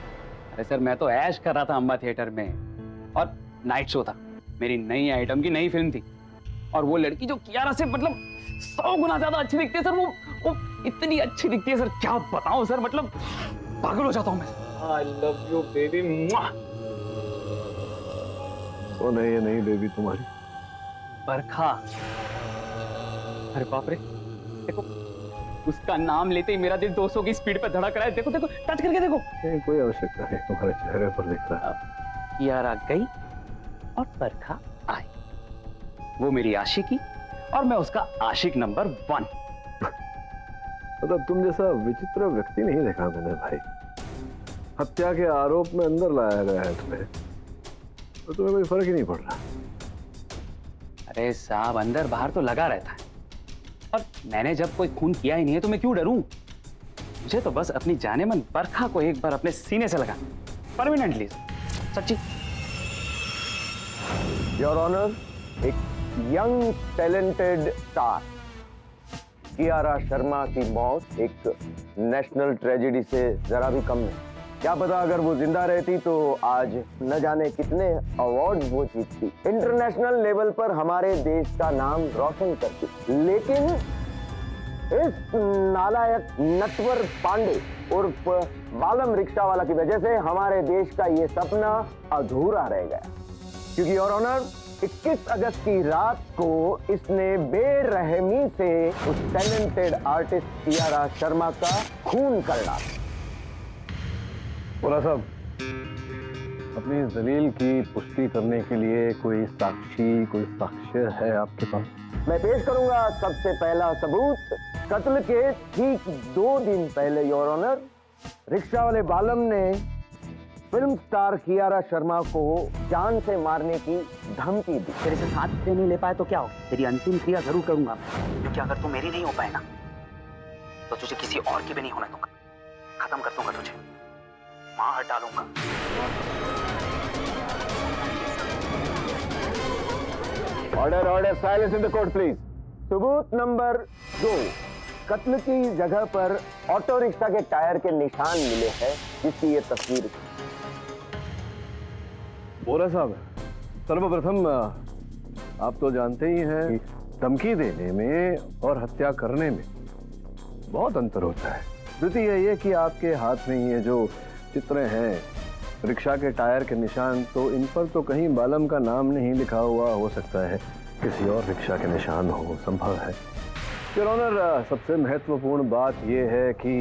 अरे सर, मैं तो ऐश कर रहा था अम्बा थिएटर में, और नाइट शो था, मेरी नई आइटम की नई फिल्म थी। और वो लड़की जो कियारा से मतलब 100 गुना ज्यादा अच्छी दिखती है सर, वो इतनी अच्छी दिखती है सर, क्या बताऊं सर, मतलब पागल हो जाता हूं मैं। आई लव यू बेबी। कौन है ये नई बेबी तुम्हारी? बरखा। अरे बाप रे, देखो उसका नाम लेते ही मेरा दिल 200 की स्पीड पर धड़क रहा है। देखो देखो, टच करके देखो। कोई आवश्यकता नहीं, तुम्हारे चेहरे पर दिख रहा है। कियारा गई और बरखा आई, वो मेरी आशिकी और मैं उसका आशिक नंबर 1। मतलब तुम जैसा विचित्र व्यक्ति नहीं देखा मैंने भाई। हत्या के आरोप में अंदर लाया गया है तुम्हें, तो तुम्हें कोई फर्क ही नहीं पड़ रहा। अरे साहब, अंदर बाहर तो लगा रहता है, और मैंने जब कोई खून किया ही नहीं है तो मैं क्यों डरूं? मुझे तो बस अपनी जानेमन बरखा को एक बार अपने सीने से लगा, परमानेंटली। सच्ची। योर ऑनर, एक young talented star Kiara Sharma की मौत एक नेशनल ट्रेजेडी से जरा भी कम नहीं। क्या पता अगर वो जिंदा रहती तो आज न जाने कितने अवार्ड वो जीतती, इंटरनेशनल लेवल पर हमारे देश का नाम रोशन करती। लेकिन इस नालायक नटवर पांडे उर्फ बालम रिक्शा वाला की वजह से हमारे देश का ये सपना अधूरा रह गया। क्योंकि योर ऑनर, 21 अगस्त की रात को इसने बेरहमी से उस टैलेंटेड आर्टिस्ट कियारा शर्मा का खून कर डाला। बोला साहब, अपनी इस दलील की पुष्टि करने के लिए कोई साक्षी, कोई साक्ष्य है आपके पास? मैं पेश करूंगा सबसे पहला सबूत। कत्ल के ठीक 2 दिन पहले योर ऑनर, रिक्शा वाले बालम ने फिल्म स्टार कियारा शर्मा को जान से मारने की धमकी दी। तेरे से साथ दे नहीं ले पाए तो क्या हो, तेरी अंतिम क्रिया जरूर करूंगा, क्योंकि अगर तू मेरी नहीं हो पाए ना तो तुझे किसी और की भी नहीं होने दूंगा। खत्म कर दूंगा तुझे, मां हटा डालूंगा। Order order, silence in the court please. सबूत नंबर 2, कत्ल की जगह पर ऑटो रिक्शा के टायर के निशान मिले हैं, जिसकी ये तस्वीर। बोला साहब, सर्वप्रथम आप तो जानते ही हैं कि धमकी देने में और हत्या करने में बहुत अंतर होता है। द्वितीय ये कि आपके हाथ में ये जो चित्र हैं, रिक्शा के टायर के निशान, तो इन पर तो कहीं बालम का नाम नहीं लिखा हुआ, हो सकता है किसी और रिक्शा के निशान हो, संभव है। योर ऑनर, सबसे महत्वपूर्ण बात यह है कि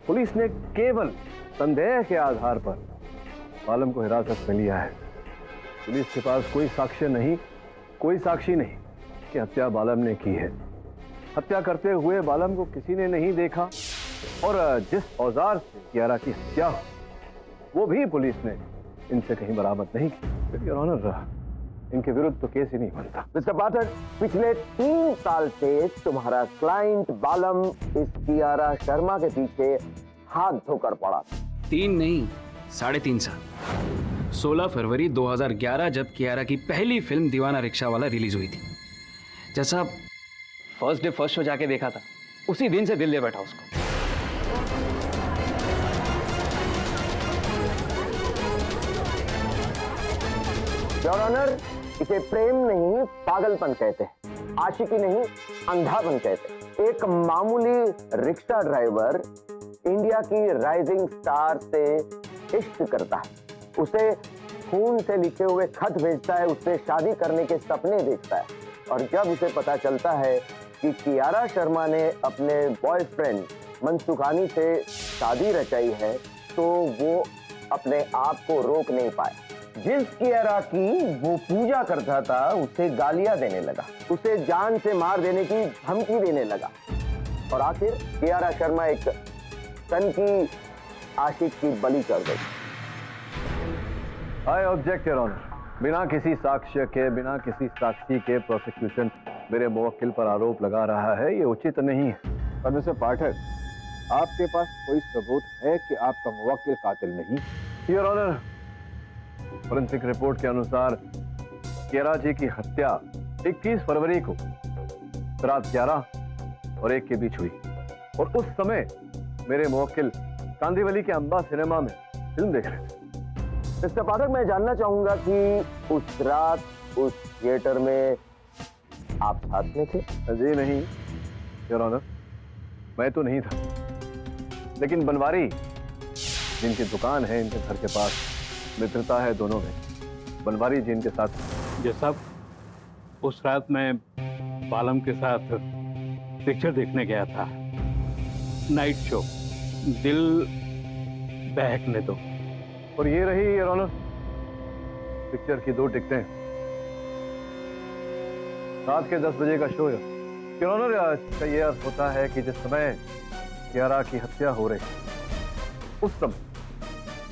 पुलिस ने केवल संदेह के आधार पर बालम को हिरासत में लिया है। पुलिस के पास कोई साक्ष्य नहीं, कोई साक्षी नहीं कि हत्या बालम ने की है। हत्या करते हुए बालम को किसी ने नहीं देखा, और जिस औजार से कियारा की हत्या वो भी पुलिस ने इनसे कहीं बरामद नहीं की। योर ऑनर, इनके विरुद्ध तो केस ही नहीं बनता। मिस्टर पाठक, पिछले 3 साल से तुम्हारा क्लाइंट बालम इस कियारा शर्मा के पीछे हाथ धोकर पड़ा। 3 नहीं, 3.5 साल। 16 फरवरी 2011 जब कियारा की पहली फिल्म दीवाना रिक्शा वाला रिलीज हुई थी। जैसा फर्स्ट डे फर्स्ट शो जाके देखा था, उसी दिन से दिल ले बैठा उसको। योर ऑनर, इसे प्रेम नहीं पागलपन कहते हैं, आशिकी नहीं अंधापन कहते हैं। एक मामूली रिक्शा ड्राइवर इंडिया की राइजिंग स्टार से इश्क करता है, उसे खून से लिखे हुए खत भेजता है, उससे शादी करने के सपने देखता है, और जब उसे पता चलता है कि कियारा शर्मा ने अपने बॉयफ्रेंड मनसुखानी से शादी रचाई है, तो वो अपने आप को रोक नहीं पाया। जिस कियारा की वो पूजा करता था, उसे गालियां देने लगा, उसे जान से मार देने की धमकी देने लगा, और आखिर कियारा शर्मा एक सन की आशिक की बलि चढ़ गई। I object your honour. बिना किसी साक्ष्य के, बिना किसी साक्षी के प्रोसिक्यूशन मेरे मुवक्किल पर आरोप लगा रहा है, ये उचित नहीं है। पर मिस्टर पाठक, आपके पास कोई सबूत है कि आपका मुवक्किल कातिल नहीं? योर ऑनर, फोरेंसिक रिपोर्ट के अनुसार कियारा जी की हत्या 21 फरवरी को रात 11 और 1 के बीच हुई, और उस समय मेरे मुवक्किल कांदीवली के अंबा सिनेमा में फिल्म देख रहे थे। मिस्टर पाठक, मैं जानना चाहूंगा कि उस रात उस थिएटर में आप साथ में थे? जी नहीं योर ऑनर, मैं तो नहीं था, लेकिन बनवारी जिनकी दुकान है इनके घर के पास मित्रता है दोनों में, बनवारी जी इनके साथ। ये सब उस रात मैं बालम के साथ पिक्चर देखने गया था, नाइट शो, दिल बहकने दो। और ये रही योर ऑनर पिक्चर की 2 टिकटें। रात के 10 बजे का शो है योर ऑनर। इसका ये अर्थ होता है कि जिस समय कियारा की हत्या हो रही, उस समय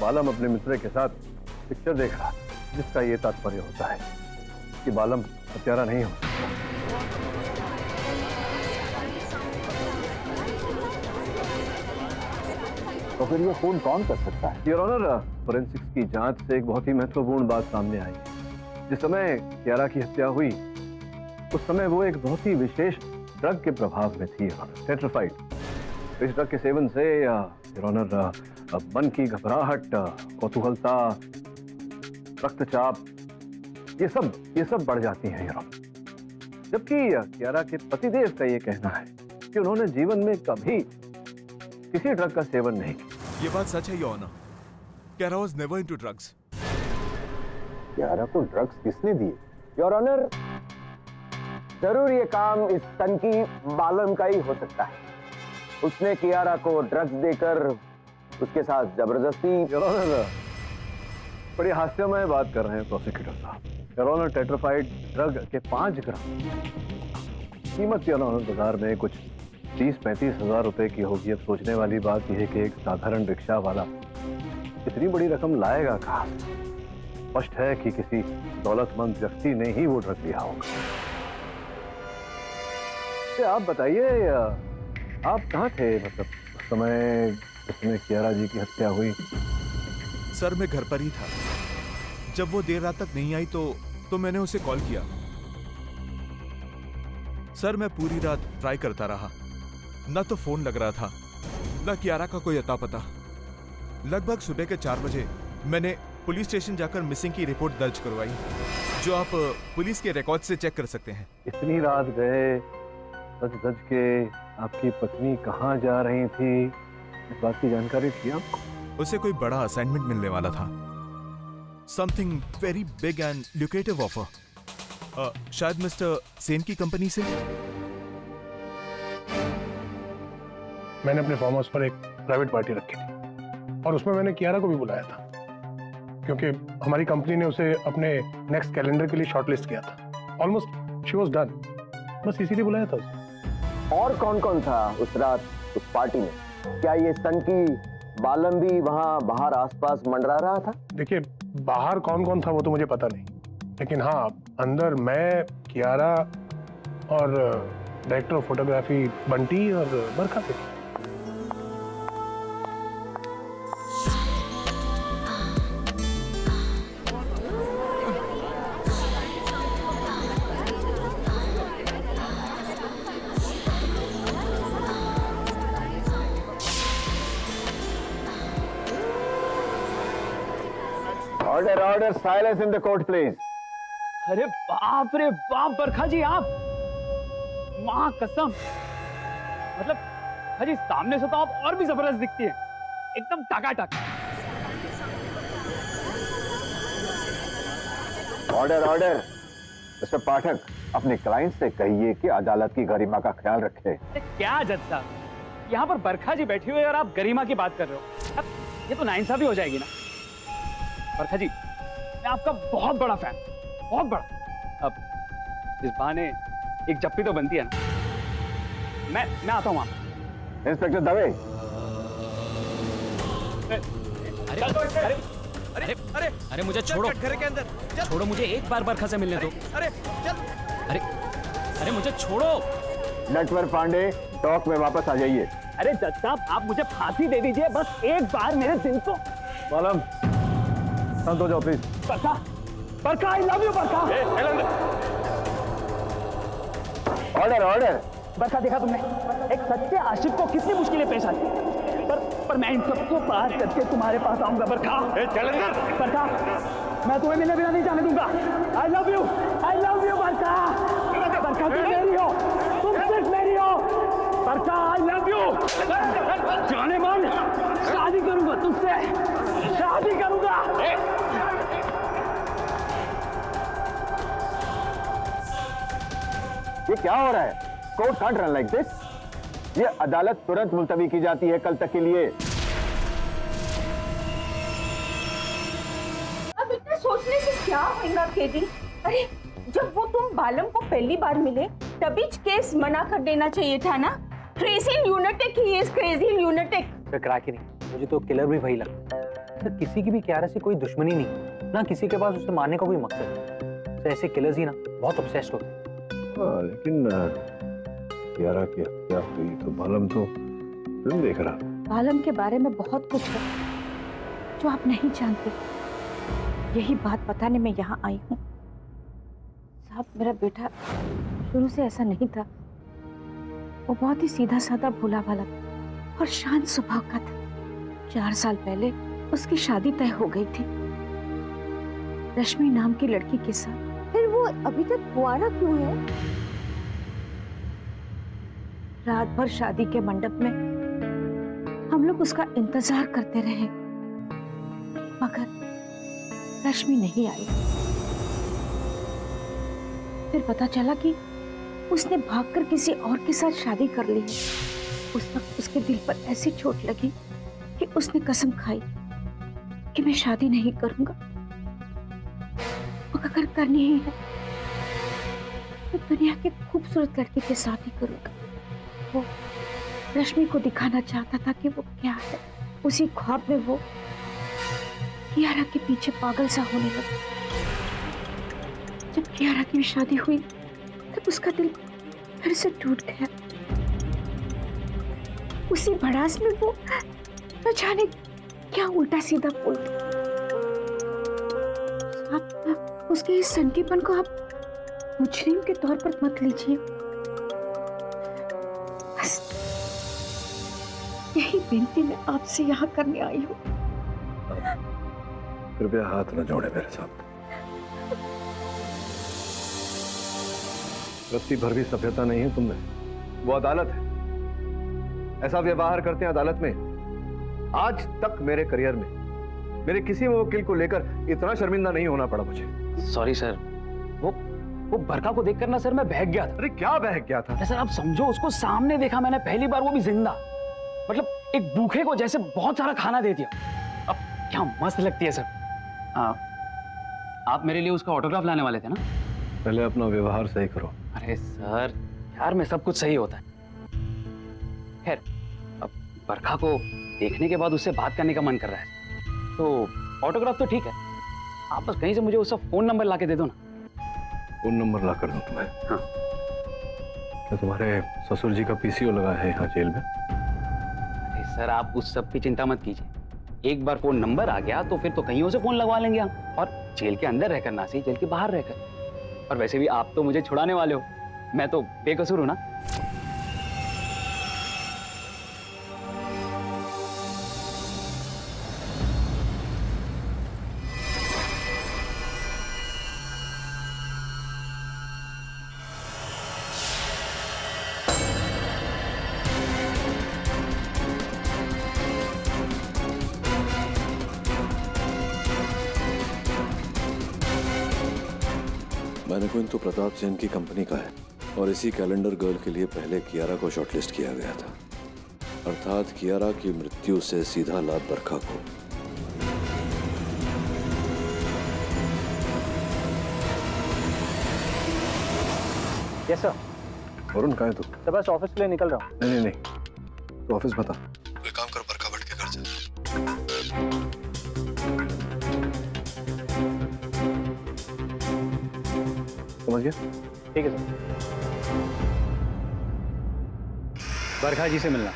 बालम अपने मित्र के साथ पिक्चर देख रहा, जिसका ये तात्पर्य होता है कि बालम हत्यारा नहीं हो सकता। तो फिर ये फोन कौन कर सकता है? योर ऑनर, फोरेंसिक्स की जांच से एक बहुत ही महत्वपूर्ण बात सामने आई है। जिस समय कियारा की हत्या हुई, उस समय वो एक बहुत ही विशेष ड्रग के प्रभाव में थी, टेट्राफाइड। इस ड्रग के सेवन से योर ऑनर मन की घबराहट, कौतूहलता, रक्तचाप, ये सब बढ़ जाती हैं योर ऑनर। जबकि कियारा के पतिदेव का ये कहना है कि उन्होंने जीवन में कभी किसी ड्रग का सेवन नहीं किया। ये बात सच है your honour. Kiara was never into drugs. Kiara को ड्रग्स किसने दिए? योर ऑनर, जरूर ये काम इस सन की बालम का ही हो सकता है। उसने कियारा को ड्रग्स देकर उसके साथ जबरदस्ती। योर ऑनर, बड़ी हास्यमय बात कर रहे हैं प्रोसिक्यूटर साहब। योर ऑनर, टेट्राफाइड ड्रग के 5 ग्राम कीमत योर ऑनर बाजार में कुछ 30-35 हजार रुपए की होगी। अब सोचने वाली बात यह है कि एक साधारण रिक्शा वाला इतनी बड़ी रकम लाएगा कहाँ? स्पष्ट है कि किसी दौलतमंद व्यक्ति ने ही वो ड्रग लिया होगा। आप बताइए, आप कहाँ थे मतलब उस समय जिसमें कियारा जी की हत्या हुई? सर, मैं घर पर ही था। जब वो देर रात तक नहीं आई तो मैंने उसे कॉल किया। सर, मैं पूरी रात ट्राई करता रहा, न तो फोन लग रहा था, न कियारा का कोई अता पता। लगभग सुबह के 4 बजे मैंने पुलिस स्टेशन जाकर मिसिंग की रिपोर्ट दर्ज करवाई, जो आप पुलिस के रिकॉर्ड से चेक कर सकते हैं। इतनी रात गए, सज धज के आपकी पत्नी कहाँ जा रही थी, इस बात की जानकारी थी आपको? उसे कोई बड़ा असाइनमेंट मिलने वाला था, something very big and lucrative offer, शायद मिस्टर सेन की कंपनी से। मैंने अपने फार्म हाउस पर एक प्राइवेट पार्टी रखी थी और उसमें मैंने कियारा को भी बुलाया था, क्योंकि हमारी कंपनी ने उसे अपने नेक्स्ट कैलेंडर के लिए शॉर्टलिस्ट किया था। ऑलमोस्ट शी वाज डन, बस इसीलिए बुलाया था उसे। और कौन कौन था उस रात उस पार्टी में? क्या ये सन की बालम भी वहां बाहर आसपास मंडरा रहा था? देखिए, बाहर कौन कौन था वो तो मुझे पता नहीं, लेकिन हाँ, अंदर मैं, कियारा और डायरेक्टर ऑफ फोटोग्राफी बंटी और बरखा थे। Order order silence in the court please. अरे बाप रे बाप बरखा जी, आप माँ कसम, मतलब हाजी सामने से तो आप और भी जबरदस्त दिखती है, एकदम टकाटक। Order order. मिस्टर पाठक, अपने क्लाइंट से कहिए कि अदालत की गरिमा का ख्याल रखे। क्या जज साहब, यहाँ पर बरखा जी बैठी हुई है और आप गरिमा की बात कर रहे हो, अब ये तो नाइंसाफी हो जाएगी ना। बरखा जी, मैं आपका बहुत बड़ा फैन, बहुत बड़ा। अब इस बहाने एक जप्पी तो बनती है ना। मैं आता हूँ वहां। इंस्पेक्टर दवे। अरे मुझे छोड़ो, घर के अंदर छोड़ो, मुझे एक बार बरखा से मिलने दो। अरे मुझे छोड़ो। नटवर पांडे, टॉक में वापस आ जाइए। अरे जज साहब, आप मुझे फांसी दे दीजिए, बस एक बार मेरे दिल को। मालम, शांत हो जाओ please. Barkha, Barkha, I love you Barkha. Order order. Barkha, देखा तुमने एक सच्चे आशिक को कितनी मुश्किलें पेश आती, पर मैं इन सबको पार करके तुम्हारे पास आऊंगा बरखा। बरखा, मैं तुम्हें मिलने बिना नहीं जाने दूंगा। आई लव यू बरखा। बरखा, तुम मेरी हो, तुम सिर्फ मेरी हो बरखा। I love you. जाने मन, शादी करूंगा तुझसे, शादी करूंगा। ये क्या हो रहा है? Court can't run like this. ये अदालत तुरंत मुलतवी की जाती है कल तक के लिए। अब इतना सोचने से क्या होगा केडी? अरे जब वो तुम बालम को पहली बार मिले तभी केस मना कर देना चाहिए था ना। Crazy lunatic, he is crazy lunatic. Sir crack ही नहीं, मुझे तो किलर भी वही लगता है। सर किसी की भी क्यारा से कोई दुश्मनी नहीं, ना किसी के पास उसे मारने का कोई मकसद। सर ऐसे किलर्स ही ना बहुत ऑब्सेस्ड होते हैं। लेकिन कियारा की हत्या हुई तो बालम तो फिल्म देख रहा। बालम के बारे में बहुत कुछ है जो आप नहीं जानते, यही बात बताने में यहाँ आई हूँ। साहब, मेरा बेटा शुरू से ऐसा नहीं था। वो बहुत ही सीधा साधा भोला भाला और शांत स्वभाव का था। 4 साल पहले उसकी शादी तय हो गई थी रश्मि नाम की लड़की के साथ। फिर वो अभी तक कुंवारा क्यों है? रात भर शादी के मंडप में हम लोग उसका इंतजार करते रहे, मगर रश्मि नहीं आई। फिर पता चला कि उसने भागकर किसी और के साथ शादी कर ली है। उस वक्त उसके दिल पर ऐसी चोट लगी कि उसने कसम खाई कि मैं शादी नहीं करूंगा, और अगर करनी ही है तो दुनिया की खूबसूरत लड़की के साथ ही करूंगा। वो रश्मि को दिखाना चाहता था कि वो क्या है। उसी ख्वाब में वो कियारा के पीछे पागल सा होने लगा। जब कियारा की शादी हुई तब उसका दिल फिर से टूट गया। उसी भड़ास में वो न जाने क्या उल्टा सीधा बोल दिया। आप उसके इस सनकीपन को आप मुजरिम के तौर पर मत लीजिए। बस यही विनती मैं आपसे यहाँ करने आई हूँ। कृपया हाथ न जोड़े मेरे साथ। रत्ती भर भी सभ्यता नहीं है तुमने। वो अदालत है, ऐसा व्यवहार करते हैं अदालत में। आज तक मेरे करियर में मेरे किसी वकील को लेकर इतना शर्मिंदा नहीं होना पड़ा मुझे। सॉरी सर, वो बरखा को देखकर ना सर मैं बहक गया था। अरे क्या बहक गया था? सर आप समझो, उसको सामने देखा मैंने पहली बार, वो भी जिंदा। मतलब एक भूखे को जैसे बहुत सारा खाना दे दिया। अब क्या मस्त लगती है सर। आप मेरे लिए उसका ऑटोग्राफ लाने वाले थे ना? पहले अपना व्यवहार सही करो। अरे सर यार, में सब कुछ सही होता है। खैर, अब बरखा को देखने के बाद उससे बात करने का मन कर रहा है, तो ऑटोग्राफ तो ठीक है, आप बस कहीं से मुझे उसका फोन नंबर लाके दे दो ना। फोन नंबर ला कर दूं तुम्हें? हाँ। क्या तुम्हारे ससुर जी का पीसीओ लगा है यहाँ जेल में? अरे सर, आप उस सब की चिंता मत कीजिए। एक बार फोन नंबर आ गया तो फिर तो कहीं से फोन लगवा लेंगे हम, और जेल के अंदर रहकर ना सही, जेल के बाहर रहकर। और वैसे भी आप तो मुझे छुड़ाने वाले हो, मैं तो बेकसूर हूं ना। मैनेक्विन तो प्रताप सेन की कंपनी का है और इसी कैलेंडर गर्ल के लिए पहले कियारा को शॉर्टलिस्ट किया गया था, अर्थात कियारा की मृत्यु से सीधा लाभ बरखा को। Yes sir. वरुण कहाँ है तू? तो बस ऑफिस के लिए निकल रहा हूँ। नहीं, तो ऑफिस बता। कोई काम कर, बरखा भट्ट के घर चल। समझ गया? ठीक है सर। बरखा जी से मिलना।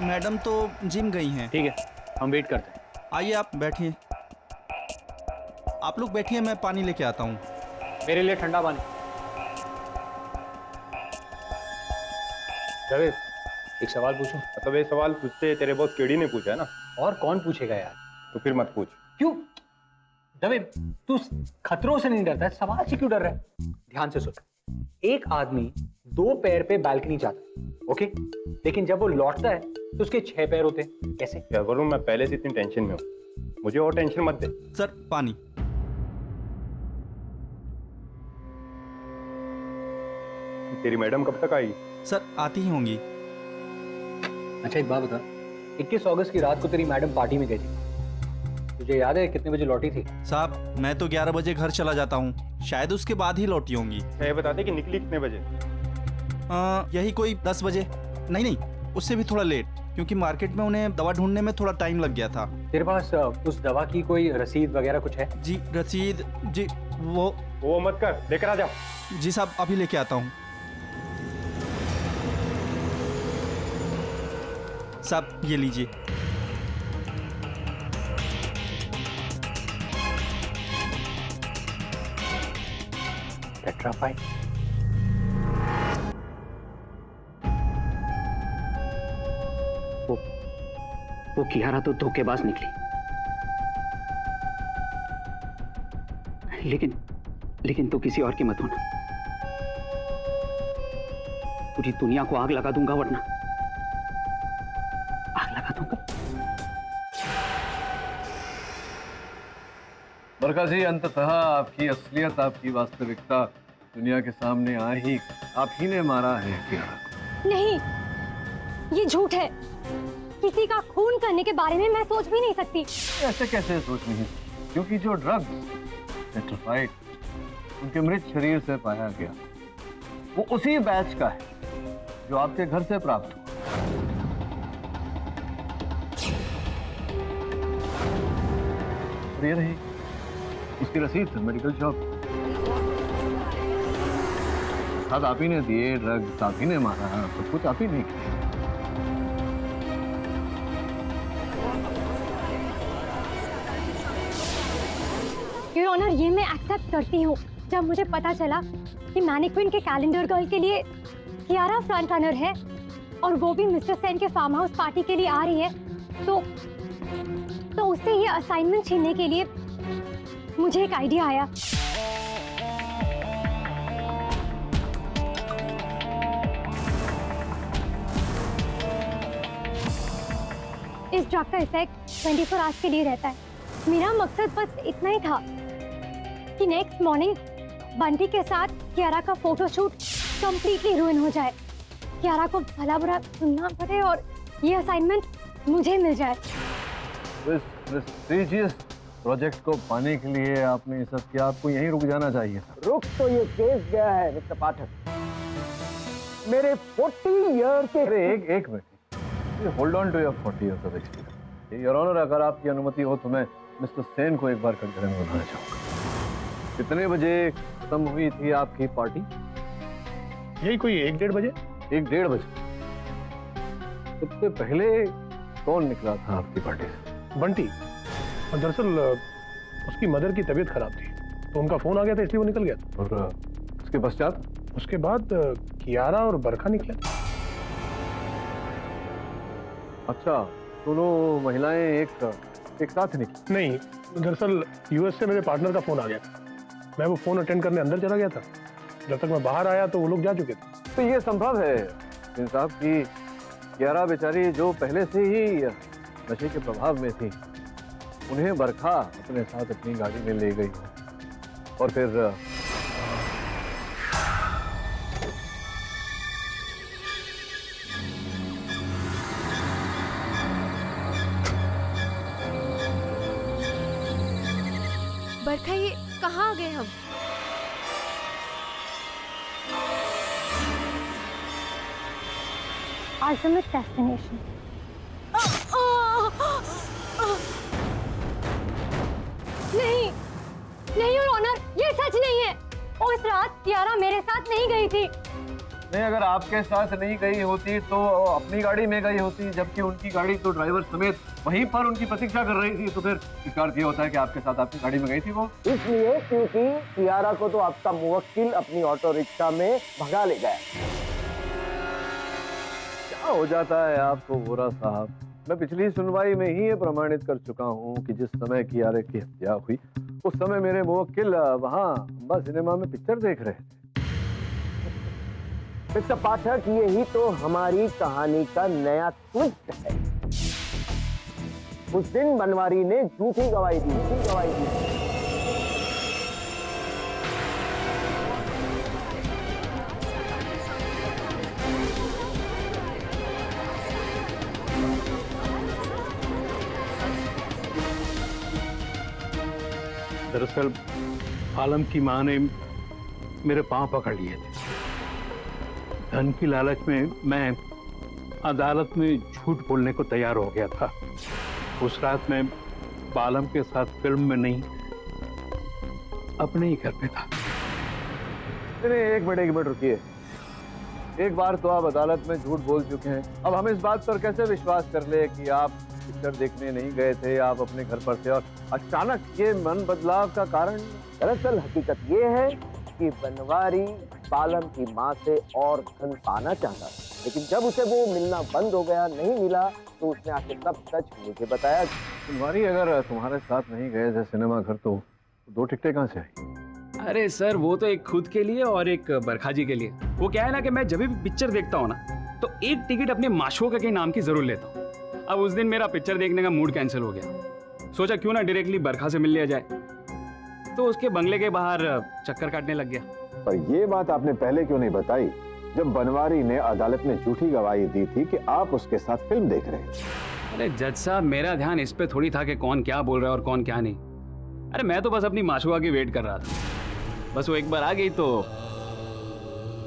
मैडम तो जिम गई हैं। ठीक है, हम वेट करते हैं। आइए आप बैठिए। आप लोग बैठिए, मैं पानी लेके आता हूँ। मेरे लिए ठंडा पानी। जावेद, एक सवाल पूछूं? मतलब ये सवाल तुझसे तेरे बॉस केडी ने पूछा है ना? और कौन पूछेगा यार? तो फिर मत पूछ। क्यों? जावेद, तू खतरों से नहीं डरता है, सवाल से क्यों डर रहा है? ध्यान से सुन। एक आदमी 2 पैर पे बालकनी जाता है, ओके? लेकिन जब वो लौटता है तो उसके 6 पैर होते हैं। कैसे? यार वरुण, मैं पहले से इतनी टेंशन में हूँ, मुझे और टेंशन मत दे। सर पानी। तेरी मैडम कब तक आएगी? सर आती ही होंगी। अच्छा एक बात बता, 21 अगस्त की रात को तेरी मैडम पार्टी में गई थी, तुझे याद है कितने बजे लौटी थी? साहब मैं तो 11 बजे घर चला जाता हूँ, शायद उसके बाद ही लौटी होंगी। ये बता दे कि निकली कितने बजे? यही कोई 10 बजे। नहीं, उससे भी थोड़ा लेट, क्योंकि मार्केट में उन्हें दवा ढूंढने में थोड़ा टाइम लग गया था। तेरे पास उस दवा की कोई रसीद वगैरह कुछ है? जी रसीद, जी वो मत कर, लेकर आ जा। जी साहब अभी लेके आता हूँ। साहब ये लीजिए। टेट्रापाइन। वो कियारा तो धोखेबाज निकली, लेकिन तो किसी और की मत होना। पूरी दुनिया को आग लगा दूंगा, वरना आग लगा दूंगा। बरखा जी, अंततः आपकी असलियत, आपकी वास्तविकता दुनिया के सामने आ ही, आप ही ने मारा है कियारा को। नहीं, ये झूठ है। किसी का खून करने के बारे में मैं सोच भी नहीं सकती। ऐसे कैसे सोच नहीं? क्योंकि जो ड्रग टेट्राफाइट उनके मृत शरीर से पाया गया, वो उसी बैच का है जो आपके घर से प्राप्त हुआ। और ये रही उसकी रसीद, मेडिकल शॉप। साथ आप ही ने दिए, ड्रग्स आप ही ने मारा, सब कुछ आप ही नहीं किया। योर ऑनर, ये मैं एक्सेप्ट करती हूँ। जब मुझे पता चला कि मैनेक्विन के कैलेंडर गर्ल के लिए कियारा फ्रंट रनर है और वो भी मिस्टर सेन के फार्म हाउस पार्टी के लिए आ रही है, तो उससे ये असाइनमेंट छीनने के लिए मुझे एक आइडिया आया। इस ड्रग का इफेक्ट 24 आवर्स के लिए रहता है। मेरा मकसद बस इतना ही था कि नेक्स्ट मॉर्निंग बंटी के साथ कियारा का फोटोशूट कंप्लीटली रुइन हो जाए, कियारा को भला बुरा सुनना पड़े और ये असाइनमेंट मुझे मिल जाए। इस प्रेस्टीजियस प्रोजेक्ट को पाने के लिए आपने ये सब किया, आपको यहीं रुक जाना चाहिए था। रुक तो ये केस गया है मिस्टर पाठक, मेरे 40 ईयर के। अरे एक minute, hold on to your 40 years of experience. Your honour, अगर आपकी अनुमति हो तो मैं मिस्टर सेन को एक बार कटघरे में बुलाना चाहूंगा। कितने बजे खत्म हुई थी आपकी पार्टी? यही कोई 1-1:30 बजे। 1-1:30 बजे। सबसे पहले कौन निकला था आपकी पार्टी से? बंटी। दरअसल उसकी मदर की तबीयत खराब थी, तो उनका फोन आ गया था, इसलिए वो निकल गया था। और उसके पश्चात? उसके बाद कियारा और बरखा निकले। अच्छा, दोनों महिलाएं एक साथ निकली? नहीं, दरअसल यूएस से मेरे पार्टनर का फोन आ गया था, मैं वो फोन अटेंड करने अंदर चला गया था। जब तक मैं बाहर आया तो वो लोग जा चुके थे। तो ये संभव है साहब कि कियारा बेचारी जो पहले से ही नशे के प्रभाव में थी, उन्हें बरखा अपने साथ अपनी गाड़ी में ले गई और फिर बरखा, ये कहाँ आ गए हम? Ultimate destination. नहीं, नहीं योर ऑनर, ये सच नहीं है। उस रात कियारा मेरे साथ नहीं गई थी। नहीं, अगर आपके साथ नहीं गई होती तो अपनी गाड़ी में गई होती, जबकि उनकी गाड़ी तो ड्राइवर समेत वहीं पर उनकी प्रतीक्षा कर रही थी। तो फिर इसका अर्थ ये होता है कि आपके साथ आपकी गाड़ी में गई थी वो। इसलिए क्योंकि कियारा को तो आपका मुवक्किल अपनी ऑटो रिक्शा में भगा ले गया। क्या हो जाता है आपको वोरा साहब? मैं पिछली सुनवाई में ही ये प्रमाणित कर चुका हूँ कि जिस समय कियारे की हत्या हुई उस समय मेरे मुवक्किल वहाँ अंबा सिनेमा में पिक्चर देख रहे थे। मिस्टर पाठक, यही तो हमारी कहानी का नया ट्विस्ट है। उस दिन बनवारी ने झूठी गवाही दी। दरअसल आलम की मां ने मेरे पांव पकड़ लिए थे। धन की लालच में मैं अदालत में झूठ बोलने को तैयार हो गया था। उस रात मैं बालम के साथ फिल्म में नहीं, अपने ही घर पे था। एक मिनट रुकिए। एक बार तो आप अदालत में झूठ बोल चुके हैं, अब हम इस बात पर कैसे विश्वास कर ले कि आप पिक्चर देखने नहीं गए थे, आप अपने घर पर थे और अचानक ये मन बदलाव का कारण? दरअसल हकीकत ये है कि बनवारी बालम की मां से और धन पाना चाहता, लेकिन जब उसे वो मिलना बंद हो गया, नहीं मिला, तो उसने आके सब सच मुझे बताया। बनवारी अगर तुम्हारे साथ नहीं गए थे सिनेमा घर तो 2 टिकटें कहाँ से आई? अरे सर, वो तो एक खुद के लिए और एक बरखा जी के लिए। वो क्या है ना कि मैं जब भी पिक्चर देखता हूँ ना तो एक टिकट अपने माशूका के नाम की जरूर लेता हूँ। अब उस दिन मेरा पिक्चर देखने का मूड कैंसिल हो गया। सोचा क्यों ना डायरेक्टली बरखा से मिल लिया जाए, तो उसके बंगले के बाहर चक्कर काटने लग गया। पर ये बात आपने पहले क्यों नहीं बताई जब बनवारी ने अदालत में झूठी गवाही दी थी कि आप उसके साथ फिल्म देख रहे हैं? अरे जज साहब, मेरा ध्यान इस पे थोड़ी था कि कौन क्या बोल रहा है और कौन क्या नहीं। अरे मैं तो बस अपनी माशूका की वेट कर रहा था। बस वो एक बार आ गई तो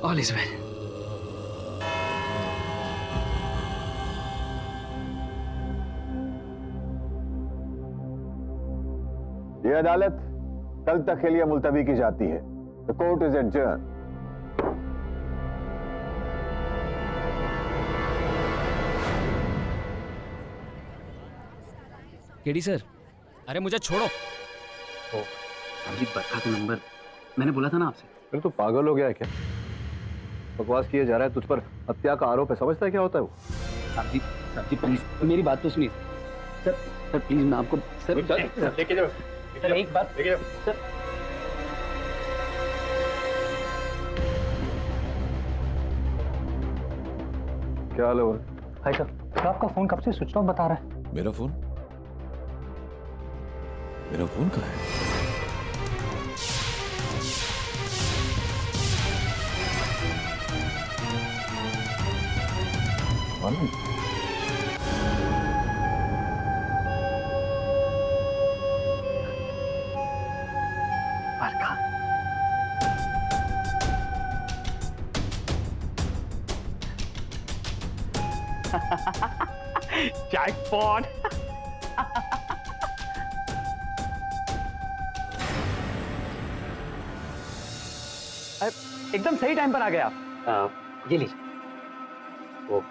ऑल इज वेल। ये अदालत कल तक के लिए मुलतवी की जाती है। The court is adjourn. KD sir, अरे मुझे छोड़ो। अजीब बरखा का नंबर मैंने बोला था ना आपसे। फिर तो पागल हो गया है क्या? बकवास किए जा रहा है, तुझ पर हत्या का आरोप है। समझता है क्या होता है वो? साहब जी प्लीज मेरी बात तो सुनिए। सर प्लीज, मैं आपको सर लेके जाओ। सर एक बात लेके जाओ सर। क्या हाल है? हाय सर, आपका फोन कब से स्विच ऑफ बता रहा है? मेरा फोन कहाँ है? बरखा जैकपॉट। एकदम सही टाइम पर आ गए आप। ये लीजिए, वो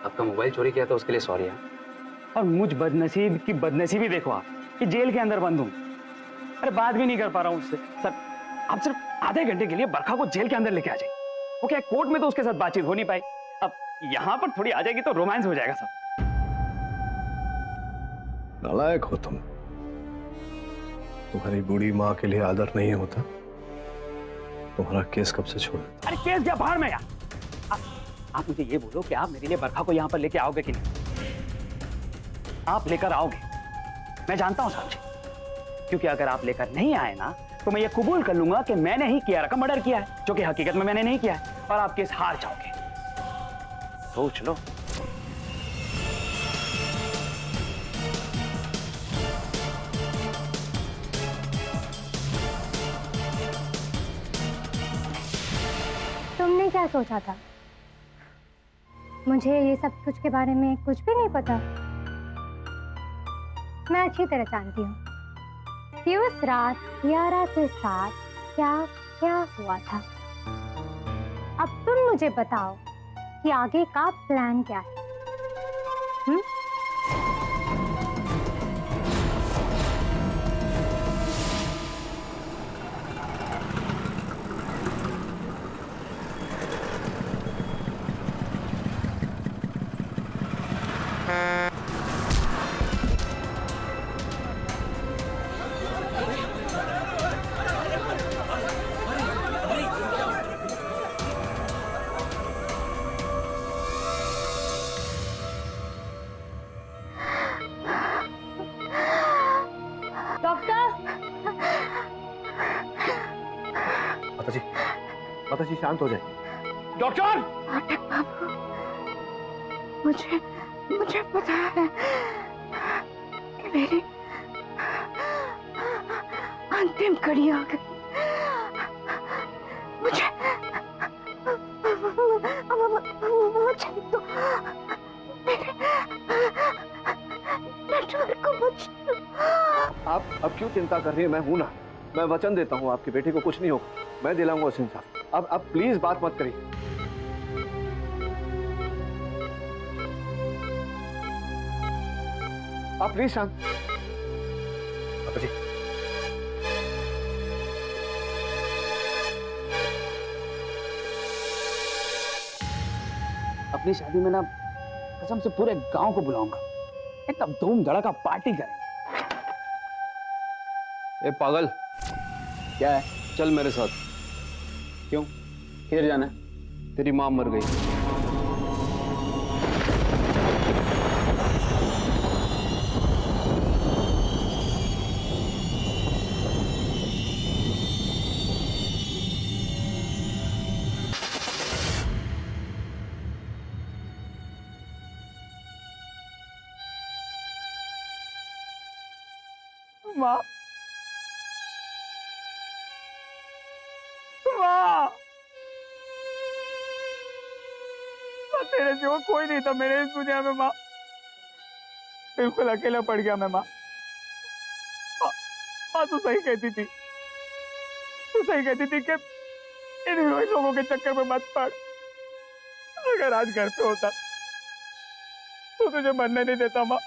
आपका मोबाइल चोरी किया था उसके लिए सॉरी है। और मुझ बदनसीब की बदनसीबी देखो आप कि जेल के अंदर बंद हूँ। अरे बात भी नहीं कर पा रहा हूँ उससे। सर आप सिर्फ आधे घंटे के लिए बरखा को जेल के अंदर लेके आ जाइए। वो क्या कोर्ट में तो उसके साथ बातचीत हो नहीं पाई, अब यहाँ पर थोड़ी आ जाएगी तो रोमांस हो जाएगा सब। नालायक हो तुम। तुम्हारी बूढ़ी माँ के लिए आदर नहीं होता, तुम्हारा केस कब से छोड़ देता। अरे केस क्या भाड़ में यार। आप मुझे ये बोलो कि आप मेरे लिए बरखा को यहाँ पर लेके आओगे कि नहीं? आप लेकर आओगे, मैं जानता हूँ साहब जी, क्योंकि अगर आप लेकर नहीं आए ना तो मैं ये कबूल कर लूंगा कि मैंने ही कियारा का मर्डर किया है, जो कि हकीकत में मैंने नहीं किया है, और आप केस हार जाओगे। सोच लो। क्या सोचा था? मुझे ये सब कुछ के बारे में कुछ भी नहीं पता। मैं अच्छी तरह जानती हूँ कि उस रात कियारा के साथ क्या क्या हुआ था। अब तुम मुझे बताओ कि आगे का प्लान क्या है? माता जी शांत हो जाए। डॉक्टर! पाठक बाबू, मुझे पता है कि मेरी अंतिम घड़ी आ गई। मुझे तो मेरे नेटवर्क को आप अब क्यों चिंता कर रही है? मैं हूं ना। मैं वचन देता हूं आपकी बेटी को कुछ नहीं होगा। मैं दिलाऊंगा उसे इंसाफ। अब प्लीज बात मत करिए। आप प्लीज शांत। माता जी अपनी शादी में ना कसम से पूरे गांव को बुलाऊंगा, एकदम धूम धड़का पार्टी करेंगे। ए पागल, क्या है? चल मेरे साथ। क्यों? किधर जाना है? तेरी मां मर गई। माँ, माँ, तेरे सिवा कोई नहीं था मेरे इस दुनिया में माँ। बिल्कुल अकेला पड़ गया मैं माँ। माँ तू सही कहती थी, तू सही कहती थी कि इन हीरोइन लोगों के चक्कर में मत पड़। अगर आज घर पे होता तो तुझे मरने नहीं देता माँ।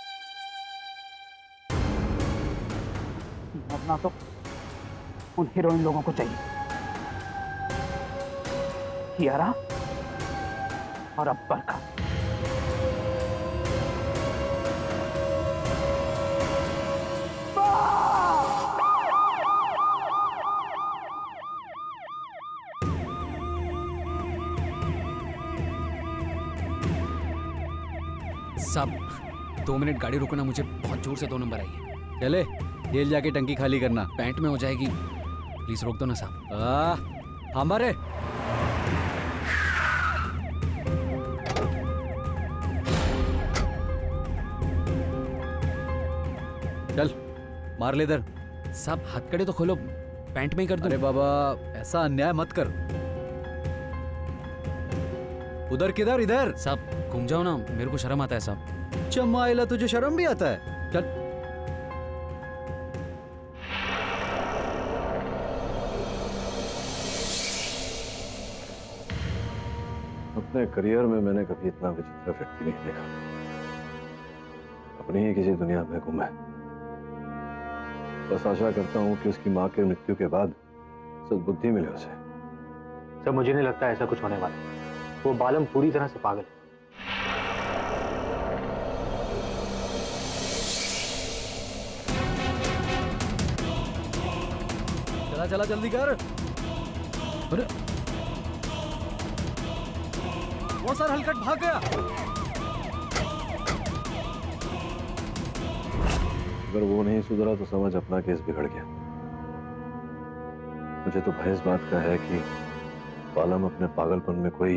मरना तो उन हीरोइन लोगों को चाहिए, कियारा और अब्बर का। साहब 2 मिनट गाड़ी रुकना, मुझे बहुत जोर से 2 नंबर आई है। चले जेल जाके टंकी खाली करना, पैंट में हो जाएगी। प्लीज रोक दो ना साहब। हमारे चल मार ले इधर। साहब हथकड़े तो खोलो, पैंट में ही कर दो। अरे बाबा ऐसा अन्याय मत कर। उधर किधर? इधर। साहब घूम जाओ ना, मेरे को शर्म आता है साहब। चमाइला तुझे शर्म भी आता है? चल। अपने करियर में मैंने कभी इतना विचित्र व्यक्ति नहीं देखा। अपनी ही किसी दुनिया में घूमा है। बस आशा करता हूं कि उसकी मां की मृत्यु के बाद सद्बुद्धि मिले उसे। सर मुझे नहीं लगता ऐसा कुछ होने वाला है। वो बालम पूरी तरह से पागल है। चला चला जल्दी कर। अरे वो सर हलकट भाग गया। अगर वो नहीं सुधरा तो समझ अपना केस बिगड़ गया। मुझे तो भय इस बात का है कि बालम अपने पागलपन में कोई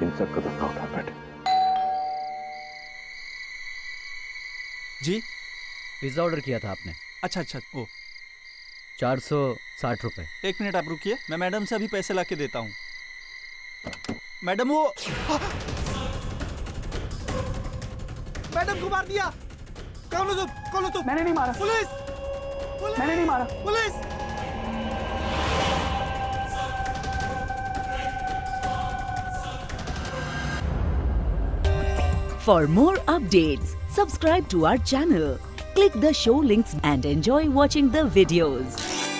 हिंसक कदम ना उठा बैठे। जी पिज्जा ऑर्डर किया था आपने? अच्छा अच्छा। ओ 460 रुपए। 1 मिनट आप रुकिए, मैं मैडम से अभी पैसे लाके देता हूँ। मैडम वो मैडम को मार दिया। कौन हो तुम? कौन हो तुम? मैंने नहीं मारा। पुलिस! मैंने नहीं मारा। Police! For more updates, subscribe to our channel, click the show links and enjoy watching the videos.